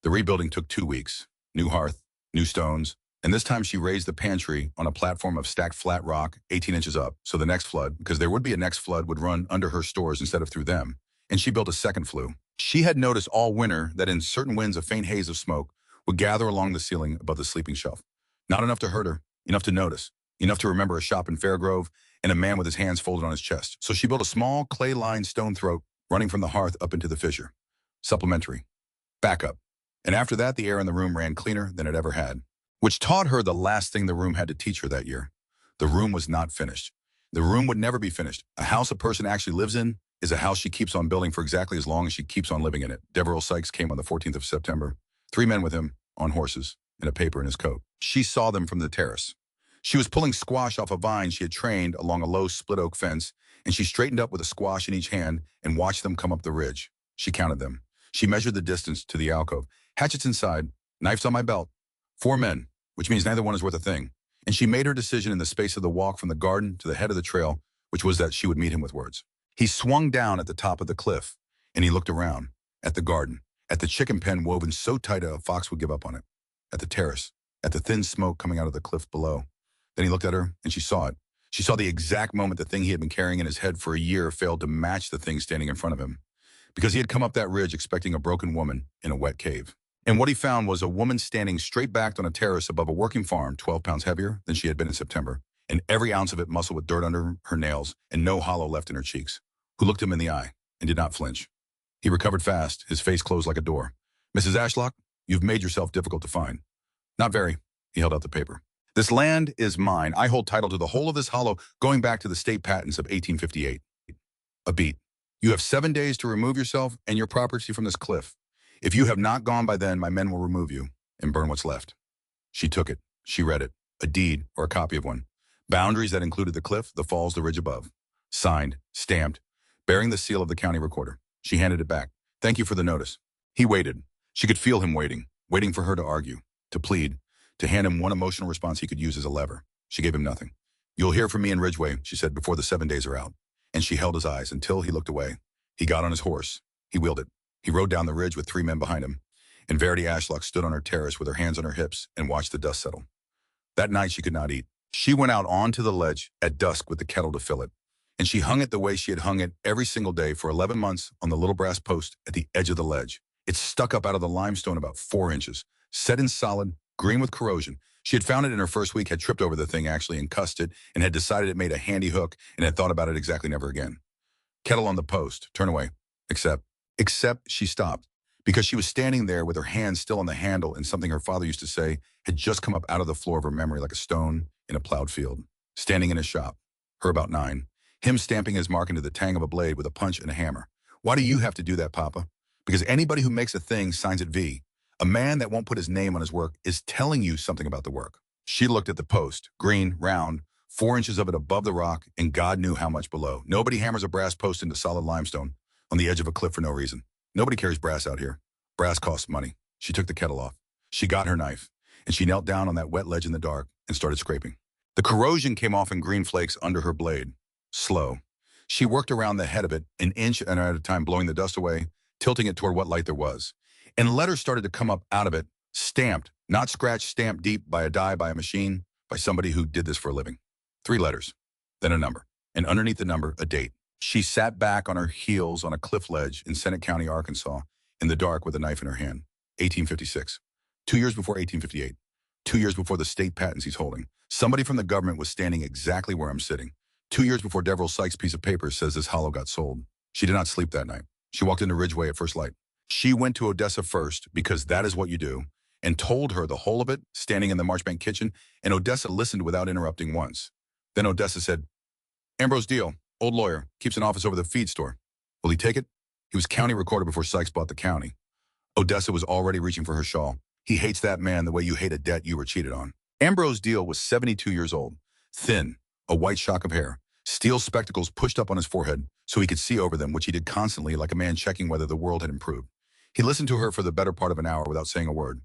The rebuilding took 2 weeks. New hearth, new stones, and this time she raised the pantry on a platform of stacked flat rock 18 inches up, so the next flood, because there would be a next flood, would run under her stores instead of through them, and she built a second flue. She had noticed all winter that in certain winds a faint haze of smoke would gather along the ceiling above the sleeping shelf. Not enough to hurt her, enough to notice, enough to remember a shop in Fairgrove and a man with his hands folded on his chest. So she built a small clay-lined stone throat running from the hearth up into the fissure. Supplementary. Backup. And after that, the air in the room ran cleaner than it ever had, which taught her the last thing the room had to teach her that year. The room was not finished. The room would never be finished. A house a person actually lives in is a house she keeps on building for exactly as long as she keeps on living in it. Deverell Sikes came on the 14th of September. 3 men with him, on horses, and a paper in his coat. She saw them from the terrace. She was pulling squash off a vine she had trained along a low split oak fence, and she straightened up with a squash in each hand and watched them come up the ridge. She counted them. She measured the distance to the alcove. Hatchets inside, knives on my belt. 4 men, which means neither one is worth a thing. And she made her decision in the space of the walk from the garden to the head of the trail, which was that she would meet him with words. He swung down at the top of the cliff, and he looked around, at the garden, at the chicken pen woven so tight a fox would give up on it, at the terrace, at the thin smoke coming out of the cliff below. Then he looked at her, and she saw it. She saw the exact moment the thing he had been carrying in his head for a year failed to match the thing standing in front of him. because he had come up that ridge expecting a broken woman in a wet cave. And what he found was a woman standing straight-backed on a terrace above a working farm, 12 pounds heavier than she had been in September, and every ounce of it muscle with dirt under her nails and no hollow left in her cheeks, who looked him in the eye and did not flinch. He recovered fast, his face closed like a door. "Mrs. Ashlock, you've made yourself difficult to find." "Not very." He held out the paper. "This land is mine. I hold title to the whole of this hollow going back to the state patents of 1858. A beat. You have 7 days to remove yourself and your property from this cliff. If you have not gone by then, my men will remove you and burn what's left." She took it. She read it. A deed or a copy of one. Boundaries that included the cliff, the falls, the ridge above. Signed, stamped, bearing the seal of the county recorder. She handed it back. "Thank you for the notice." He waited. She could feel him waiting for her to argue, to plead, to hand him one emotional response he could use as a lever. She gave him nothing. "You'll hear from me in Ridgeway," she said, "before the 7 days are out." And she held his eyes until he looked away. He got on his horse. He wheeled it. He rode down the ridge with 3 men behind him, and Verity Ashlock stood on her terrace with her hands on her hips and watched the dust settle. That night she could not eat. She went out onto the ledge at dusk with the kettle to fill it, and she hung it the way she had hung it every single day for 11 months on the little brass post at the edge of the ledge. It stuck up out of the limestone about 4 inches, set in solid, green with corrosion. She had found it in her first week, had tripped over the thing actually and cussed it, and had decided it made a handy hook and had thought about it exactly never again. Kettle on the post, turn away, except she stopped, because she was standing there with her hands still on the handle, and something her father used to say had just come up out of the floor of her memory like a stone in a plowed field. Standing in his shop, her about 9, him stamping his mark into the tang of a blade with a punch and a hammer. "Why do you have to do that, Papa?" "Because anybody who makes a thing signs it V. A man that won't put his name on his work is telling you something about the work." She looked at the post, green, round, 4 inches of it above the rock, and God knew how much below. Nobody hammers a brass post into solid limestone on the edge of a cliff for no reason. Nobody carries brass out here. Brass costs money. She took the kettle off. She got her knife, and she knelt down on that wet ledge in the dark and started scraping. The corrosion came off in green flakes under her blade. Slow. She worked around the head of it, an inch at a time, blowing the dust away, tilting it toward what light there was. And letters started to come up out of it, stamped, not scratched, stamped deep by a die, by a machine, by somebody who did this for a living. 3 letters, then a number, and underneath the number, a date. She sat back on her heels on a cliff ledge in Sennet County, Arkansas, in the dark with a knife in her hand. 1856. 2 years before 1858. 2 years before the state patents he's holding. Somebody from the government was standing exactly where I'm sitting. 2 years before Deverell Sikes' piece of paper says this hollow got sold. She did not sleep that night. She walked into Ridgeway at first light. She went to Odessa first, because that is what you do, and told her the whole of it, standing in the Marchbank kitchen, and Odessa listened without interrupting once. Then Odessa said, "Ambrose Deal, old lawyer, keeps an office over the feed store. Will he take it?" He was county recorder before Sikes bought the county. Odessa was already reaching for her shawl. "He hates that man the way you hate a debt you were cheated on." Ambrose Deal was 72 years old, thin, a white shock of hair, steel spectacles pushed up on his forehead so he could see over them, which he did constantly like a man checking whether the world had improved. He listened to her for the better part of an hour without saying a word.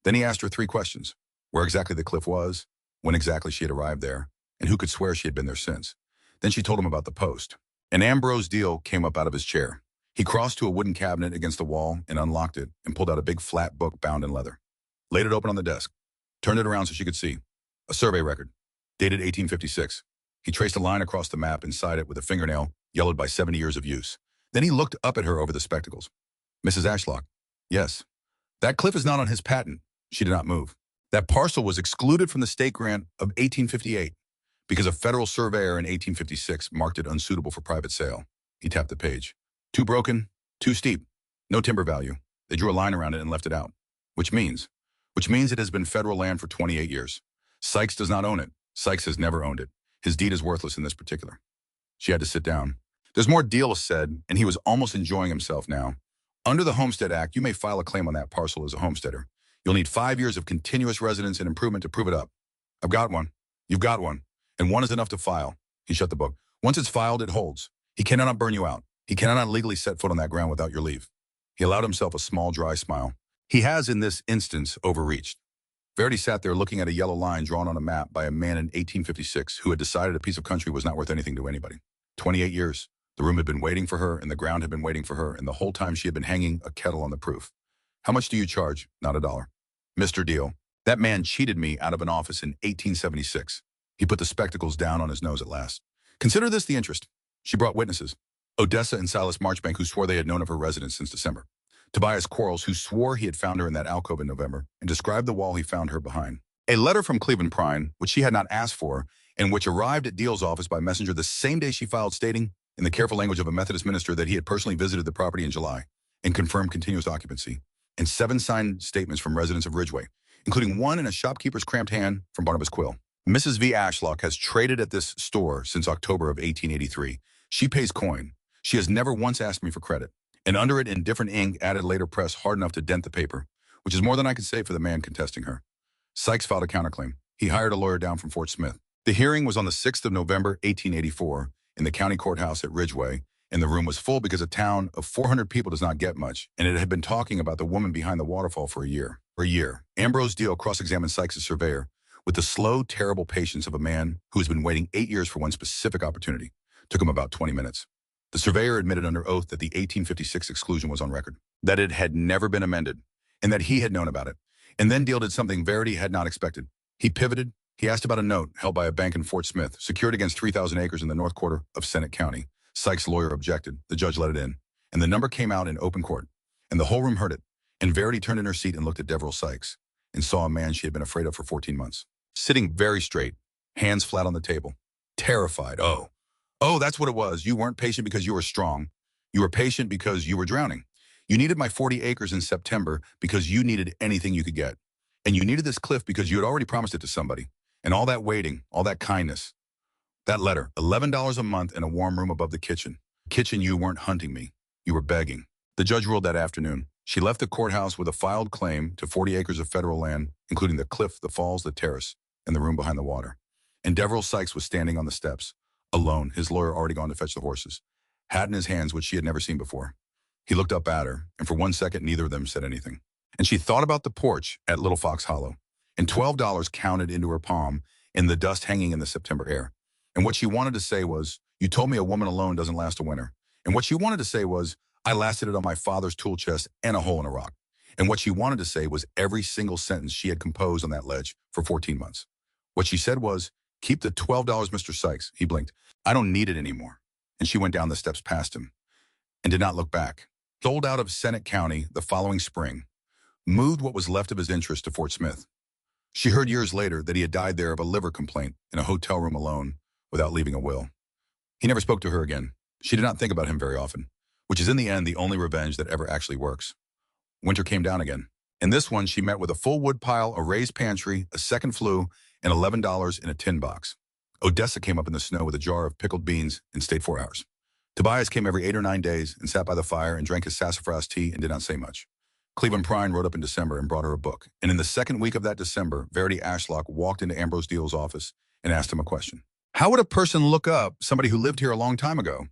Then he asked her 3 questions: where exactly the cliff was, when exactly she had arrived there, and who could swear she had been there since. Then she told him about the post. And Ambrose Deal came up out of his chair. He crossed to a wooden cabinet against the wall and unlocked it and pulled out a big flat book bound in leather. Laid it open on the desk. Turned it around so she could see. A survey record, dated 1856. He traced a line across the map inside it with a fingernail, yellowed by 70 years of use. Then he looked up at her over the spectacles. "Mrs. Ashlock." "Yes." "That cliff is not on his patent." She did not move. "That parcel was excluded from the state grant of 1858 because a federal surveyor in 1856 marked it unsuitable for private sale." He tapped the page. "Too broken, too steep, no timber value. They drew a line around it and left it out. Which means it has been federal land for 28 years. Sikes does not own it. Sikes has never owned it. His deed is worthless in this particular." She had to sit down. "There's more Deal said, and he was almost enjoying himself now. Under the Homestead Act, you may file a claim on that parcel as a homesteader. You'll need 5 years of continuous residence and improvement to prove it up. I've got one. You've got one. And one is enough to file." He shut the book. "Once it's filed, it holds. He cannot burn you out. He cannot legally set foot on that ground without your leave." He allowed himself a small, dry smile. He has, in this instance, overreached. Verity sat there looking at a yellow line drawn on a map by a man in 1856 who had decided a piece of country was not worth anything to anybody. 28 years. The room had been waiting for her, and the ground had been waiting for her, and the whole time she had been hanging a kettle on the proof. "How much do you charge?" "Not $1. "Mr. Deal, that man cheated me out of an office in 1876. He put the spectacles down on his nose at last. "Consider this the interest." She brought witnesses. Odessa and Silas Marchbank, who swore they had known of her residence since December. Tobias Quarles, who swore he had found her in that alcove in November and described the wall he found her behind. A letter from Cleveland Prine, which she had not asked for, and which arrived at Deal's office by messenger the same day she filed, stating, in the careful language of a Methodist minister, that he had personally visited the property in July and confirmed continuous occupancy, and 7 signed statements from residents of Ridgeway, including one in a shopkeeper's cramped hand from Barnabas Quill. Mrs. V. Ashlock has traded at this store since October of 1883. She pays coin. She has never once asked me for credit, and under it in different ink added later press hard enough to dent the paper, which is more than I can say for the man contesting her. Sikes filed a counterclaim. He hired a lawyer down from Fort Smith. The hearing was on the 6th of November, 1884, in the county courthouse at Ridgeway, and the room was full because a town of 400 people does not get much, and it had been talking about the woman behind the waterfall for a year. Ambrose Deal cross-examined Sikes' surveyor with the slow, terrible patience of a man who has been waiting 8 years for one specific opportunity. Took him about 20 minutes. The surveyor admitted under oath that the 1856 exclusion was on record, that it had never been amended, and that he had known about it. And then Deal did something Verity had not expected. He pivoted. He asked about a note held by a bank in Fort Smith, secured against 3,000 acres in the north quarter of Sennet County. Sikes' lawyer objected. The judge let it in, and the number came out in open court, and the whole room heard it. And Verity turned in her seat and looked at Deverell Sikes, and saw a man she had been afraid of for 14 months, sitting very straight, hands flat on the table, terrified. Oh, that's what it was. You weren't patient because you were strong. You were patient because you were drowning. You needed my 40 acres in September because you needed anything you could get. And you needed this cliff because you had already promised it to somebody. And all that waiting, all that kindness. That letter, $11 a month in a warm room above the kitchen. Kitchen, you weren't hunting me. You were begging. The judge ruled that afternoon. She left the courthouse with a filed claim to 40 acres of federal land, including the cliff, the falls, the terrace, and the room behind the water. And Deverell Sikes was standing on the steps, alone, his lawyer already gone to fetch the horses, hat in his hands, which she had never seen before. He looked up at her, and for 1 second, neither of them said anything. And she thought about the porch at Little Fox Hollow, and $12 counted into her palm in the dust hanging in the September air. And what she wanted to say was, you told me a woman alone doesn't last a winter. And what she wanted to say was, I lasted it on my father's tool chest and a hole in a rock. And what she wanted to say was every single sentence she had composed on that ledge for 14 months. What she said was, keep the $12, Mr. Sikes. He blinked. I don't need it anymore. And she went down the steps past him and did not look back. Sold out of Sennet County the following spring, moved what was left of his interest to Fort Smith. She heard years later that he had died there of a liver complaint in a hotel room alone without leaving a will. He never spoke to her again. She did not think about him very often, which is in the end the only revenge that ever actually works. Winter came down again. In this one, she met with a full wood pile, a raised pantry, a second flue, and $11 in a tin box. Odessa came up in the snow with a jar of pickled beans and stayed 4 hours. Tobias came every 8 or 9 days and sat by the fire and drank his sassafras tea and did not say much. Cleveland Prine rode up in December and brought her a book. And in the second week of that December, Verity Ashlock walked into Ambrose Deal's office and asked him a question. How would a person look up somebody who lived here a long time ago?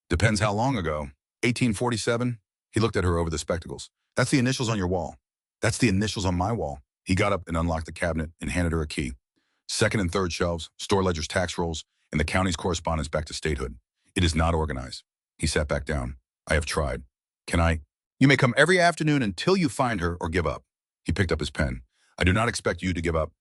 Depends how long ago. 1847? He looked at her over the spectacles. That's the initials on your wall. That's the initials on my wall. He got up and unlocked the cabinet and handed her a key. Second and third shelves, store ledgers, tax rolls, and the county's correspondence back to statehood. It is not organized. He sat back down. I have tried. Can I? You may come every afternoon until you find her or give up. He picked up his pen. I do not expect you to give up.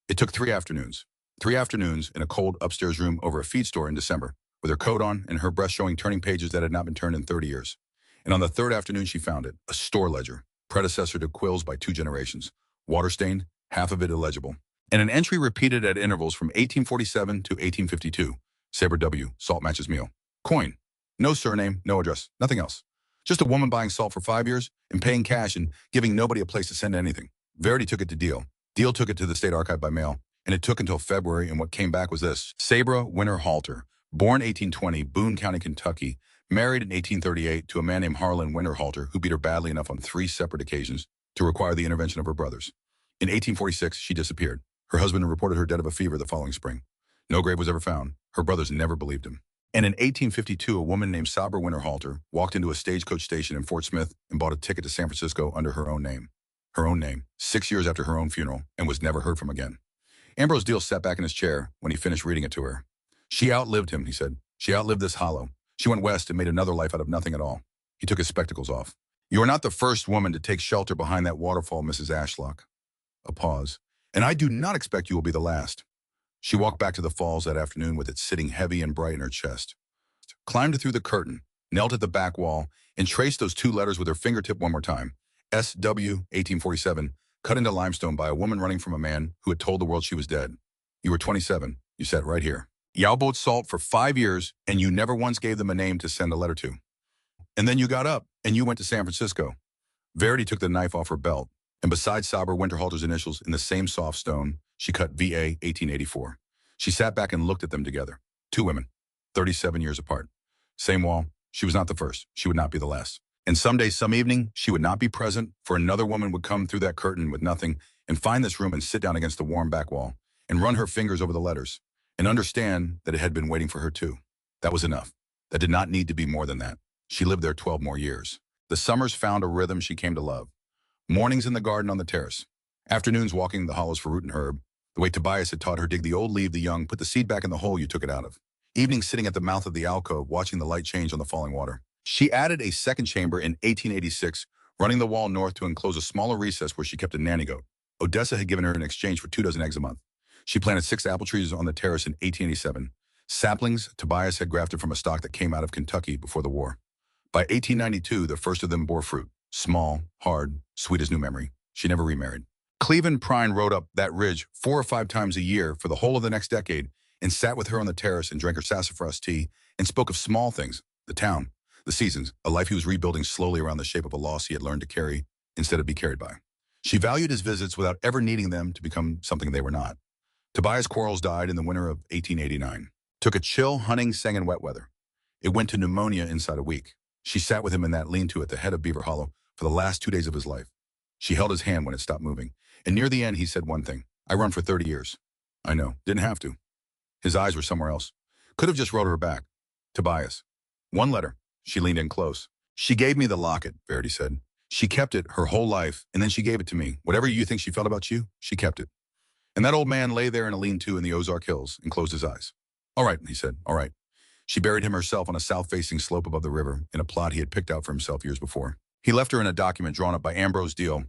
It took 3 afternoons. 3 afternoons in a cold upstairs room over a feed store in December, with her coat on and her breast showing turning pages that had not been turned in 30 years. And on the 3rd afternoon, she found it, a store ledger, predecessor to Quills by 2 generations, water-stained, half of it illegible, and an entry repeated at intervals from 1847 to 1852. Sabre W., salt matches meal. Coin. No surname, no address, nothing else. Just a woman buying salt for 5 years and paying cash and giving nobody a place to send anything. Verity took it to Deal. Deal took it to the state archive by mail, and it took until February, and what came back was this. Sabre Winter Halter, born 1820, Boone County, Kentucky, married in 1838 to a man named Harlan Winterhalter, who beat her badly enough on 3 separate occasions to require the intervention of her brothers. In 1846, she disappeared. Her husband reported her dead of a fever the following spring. No grave was ever found. Her brothers never believed him. And in 1852, a woman named Sabre Winterhalter walked into a stagecoach station in Fort Smith and bought a ticket to San Francisco under her own name. Her own name, 6 years after her own funeral, and was never heard from again. Ambrose Deal sat back in his chair when he finished reading it to her. She outlived him, he said. She outlived this hollow. She went west and made another life out of nothing at all. He took his spectacles off. You are not the first woman to take shelter behind that waterfall, Mrs. Ashlock. A pause. And I do not expect you will be the last. She walked back to the falls that afternoon with it sitting heavy and bright in her chest. Climbed through the curtain, knelt at the back wall, and traced those two letters with her fingertip one more time. SW 1847, cut into limestone by a woman running from a man who had told the world she was dead. You were 27. You sat right here. Yaubot salt for 5 years, and you never once gave them a name to send a letter to. And then you got up, and you went to San Francisco. Verity took the knife off her belt, and beside Saber Winterhalter's initials in the same soft stone, she cut VA 1884. She sat back and looked at them together. Two women, 37 years apart. Same wall. She was not the first. She would not be the last. And someday, some evening, she would not be present, for another woman would come through that curtain with nothing and find this room and sit down against the warm back wall and run her fingers over the letters and understand that it had been waiting for her too. That was enough. That did not need to be more than that. She lived there 12 more years. The summers found a rhythm she came to love. Mornings in the garden on the terrace. Afternoons walking the hollows for root and herb. The way Tobias had taught her dig the old, leave the young, put the seed back in the hole you took it out of. Evenings sitting at the mouth of the alcove watching the light change on the falling water. She added a second chamber in 1886, running the wall north to enclose a smaller recess where she kept a nanny goat. Odessa had given her in exchange for 2 dozen eggs a month. She planted 6 apple trees on the terrace in 1887. Saplings Tobias had grafted from a stock that came out of Kentucky before the war. By 1892, the first of them bore fruit. Small, hard, sweet as new memory. She never remarried. Cleveland Prine rode up that ridge 4 or 5 times a year for the whole of the next decade and sat with her on the terrace and drank her sassafras tea and spoke of small things, the town, the seasons, a life he was rebuilding slowly around the shape of a loss he had learned to carry instead of be carried by. She valued his visits without ever needing them to become something they were not. Tobias Quarles died in the winter of 1889. Took a chill, hunting, sang in wet weather. It went to pneumonia inside a week. She sat with him in that lean-to at the head of Beaver Hollow for the last 2 days of his life. She held his hand when it stopped moving, and near the end he said one thing. I run for 30 years. I know, didn't have to. His eyes were somewhere else. Could have just wrote her back. Tobias. One letter. She leaned in close. She gave me the locket, Verity said. She kept it her whole life, and then she gave it to me. Whatever you think she felt about you, she kept it. And that old man lay there in a lean-to in the Ozark Hills and closed his eyes. All right, he said, all right. She buried him herself on a south-facing slope above the river in a plot he had picked out for himself years before. He left her in a document drawn up by Ambrose Deal,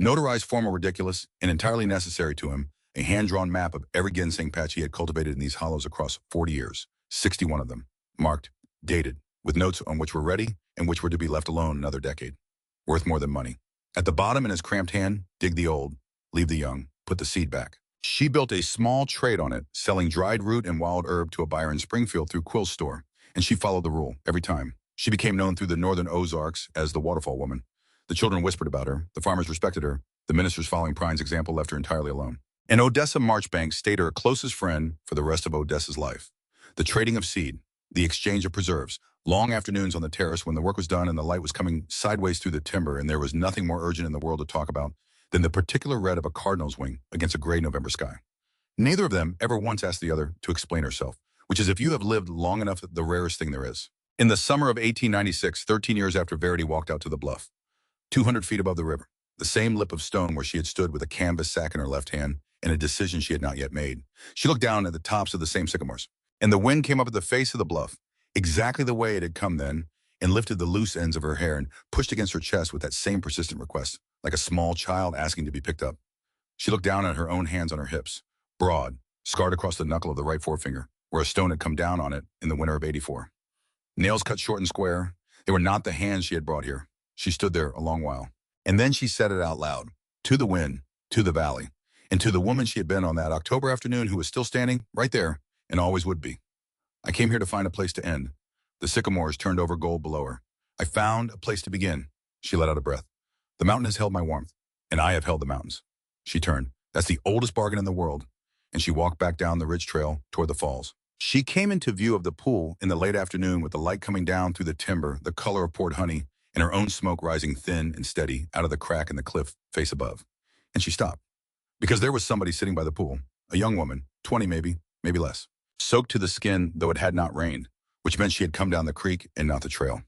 notarized formal ridiculous and entirely necessary to him, a hand-drawn map of every ginseng patch he had cultivated in these hollows across 40 years, 61 of them, marked, dated, with notes on which were ready and which were to be left alone another decade, worth more than money. At the bottom in his cramped hand, dig the old, leave the young, put the seed back. She built a small trade on it, selling dried root and wild herb to a buyer in Springfield through Quill's store, and she followed the rule every time. She became known through the northern Ozarks as the Waterfall woman. The children whispered about her, the farmers respected her, the ministers following Prine's example left her entirely alone. And Odessa Marchbank stayed her closest friend for the rest of Odessa's life. The trading of seed, the exchange of preserves, long afternoons on the terrace when the work was done and the light was coming sideways through the timber and there was nothing more urgent in the world to talk about than the particular red of a cardinal's wing against a gray November sky. Neither of them ever once asked the other to explain herself, which is, if you have lived long enough, the rarest thing there is. In the summer of 1896, 13 years after Verity walked out to the bluff, 200 feet above the river, the same lip of stone where she had stood with a canvas sack in her left hand and a decision she had not yet made, she looked down at the tops of the same sycamores, and the wind came up at the face of the bluff, exactly the way it had come then, and lifted the loose ends of her hair and pushed against her chest with that same persistent request, like a small child asking to be picked up. She looked down at her own hands on her hips, broad, scarred across the knuckle of the right forefinger, where a stone had come down on it in the winter of '84. Nails cut short and square, they were not the hands she had brought here. She stood there a long while. And then she said it out loud, to the wind, to the valley, and to the woman she had been on that October afternoon who was still standing right there and always would be. I came here to find a place to end. The sycamores turned over gold below her. I found a place to begin. She let out a breath. The mountain has held my warmth, and I have held the mountains. She turned. That's the oldest bargain in the world. And she walked back down the ridge trail toward the falls. She came into view of the pool in the late afternoon with the light coming down through the timber, the color of poured honey, and her own smoke rising thin and steady out of the crack in the cliff face above. And she stopped. Because there was somebody sitting by the pool, a young woman, 20 maybe less, soaked to the skin though it had not rained, which meant she had come down the creek and not the trail,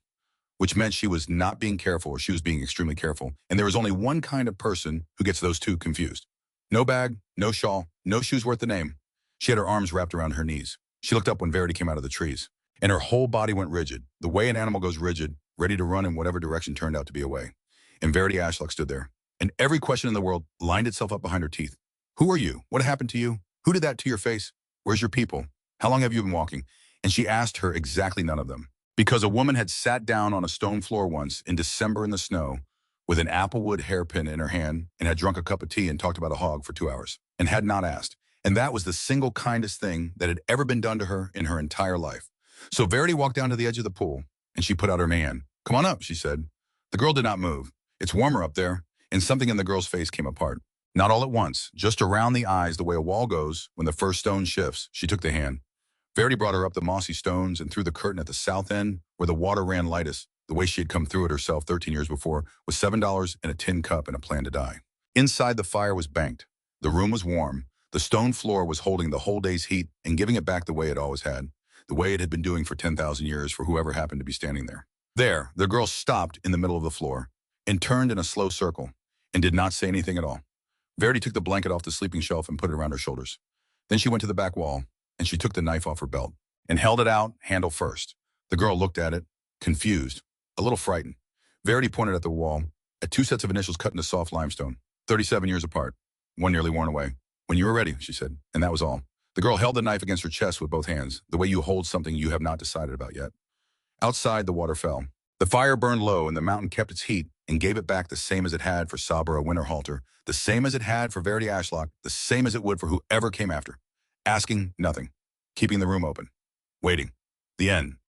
which meant she was not being careful or she was being extremely careful. And there is only one kind of person who gets those two confused. No bag, no shawl, no shoes worth the name. She had her arms wrapped around her knees. She looked up when Verity came out of the trees, and her whole body went rigid, the way an animal goes rigid, ready to run in whatever direction turned out to be a way. And Verity Ashlock stood there, and every question in the world lined itself up behind her teeth. Who are you? What happened to you? Who did that to your face? Where's your people? How long have you been walking? And she asked her exactly none of them. Because a woman had sat down on a stone floor once in December in the snow with an applewood hairpin in her hand and had drunk a cup of tea and talked about a hog for 2 hours and had not asked. And that was the single kindest thing that had ever been done to her in her entire life. So Verity walked down to the edge of the pool and she put out her hand. "Come on up," she said. The girl did not move. "It's warmer up there," and something in the girl's face came apart. Not all at once, just around the eyes the way a wall goes when the first stone shifts. She took the hand. Verity brought her up the mossy stones and through the curtain at the south end where the water ran lightest, the way she had come through it herself 13 years before, with $7 and a tin cup and a plan to die. Inside the fire was banked. The room was warm. The stone floor was holding the whole day's heat and giving it back the way it always had, the way it had been doing for 10,000 years for whoever happened to be standing there. There, the girl stopped in the middle of the floor and turned in a slow circle and did not say anything at all. Verity took the blanket off the sleeping shelf and put it around her shoulders. Then she went to the back wall and she took the knife off her belt and held it out, handle first. The girl looked at it, confused, a little frightened. Verity pointed at the wall, at 2 sets of initials cut into soft limestone, 37 years apart, one nearly worn away. "When you were ready," she said, and that was all. The girl held the knife against her chest with both hands, the way you hold something you have not decided about yet. Outside, the water fell. The fire burned low and the mountain kept its heat and gave it back the same as it had for Sabra Winterhalter, the same as it had for Verity Ashlock, the same as it would for whoever came after. Asking nothing. Keeping the room open. Waiting. The end.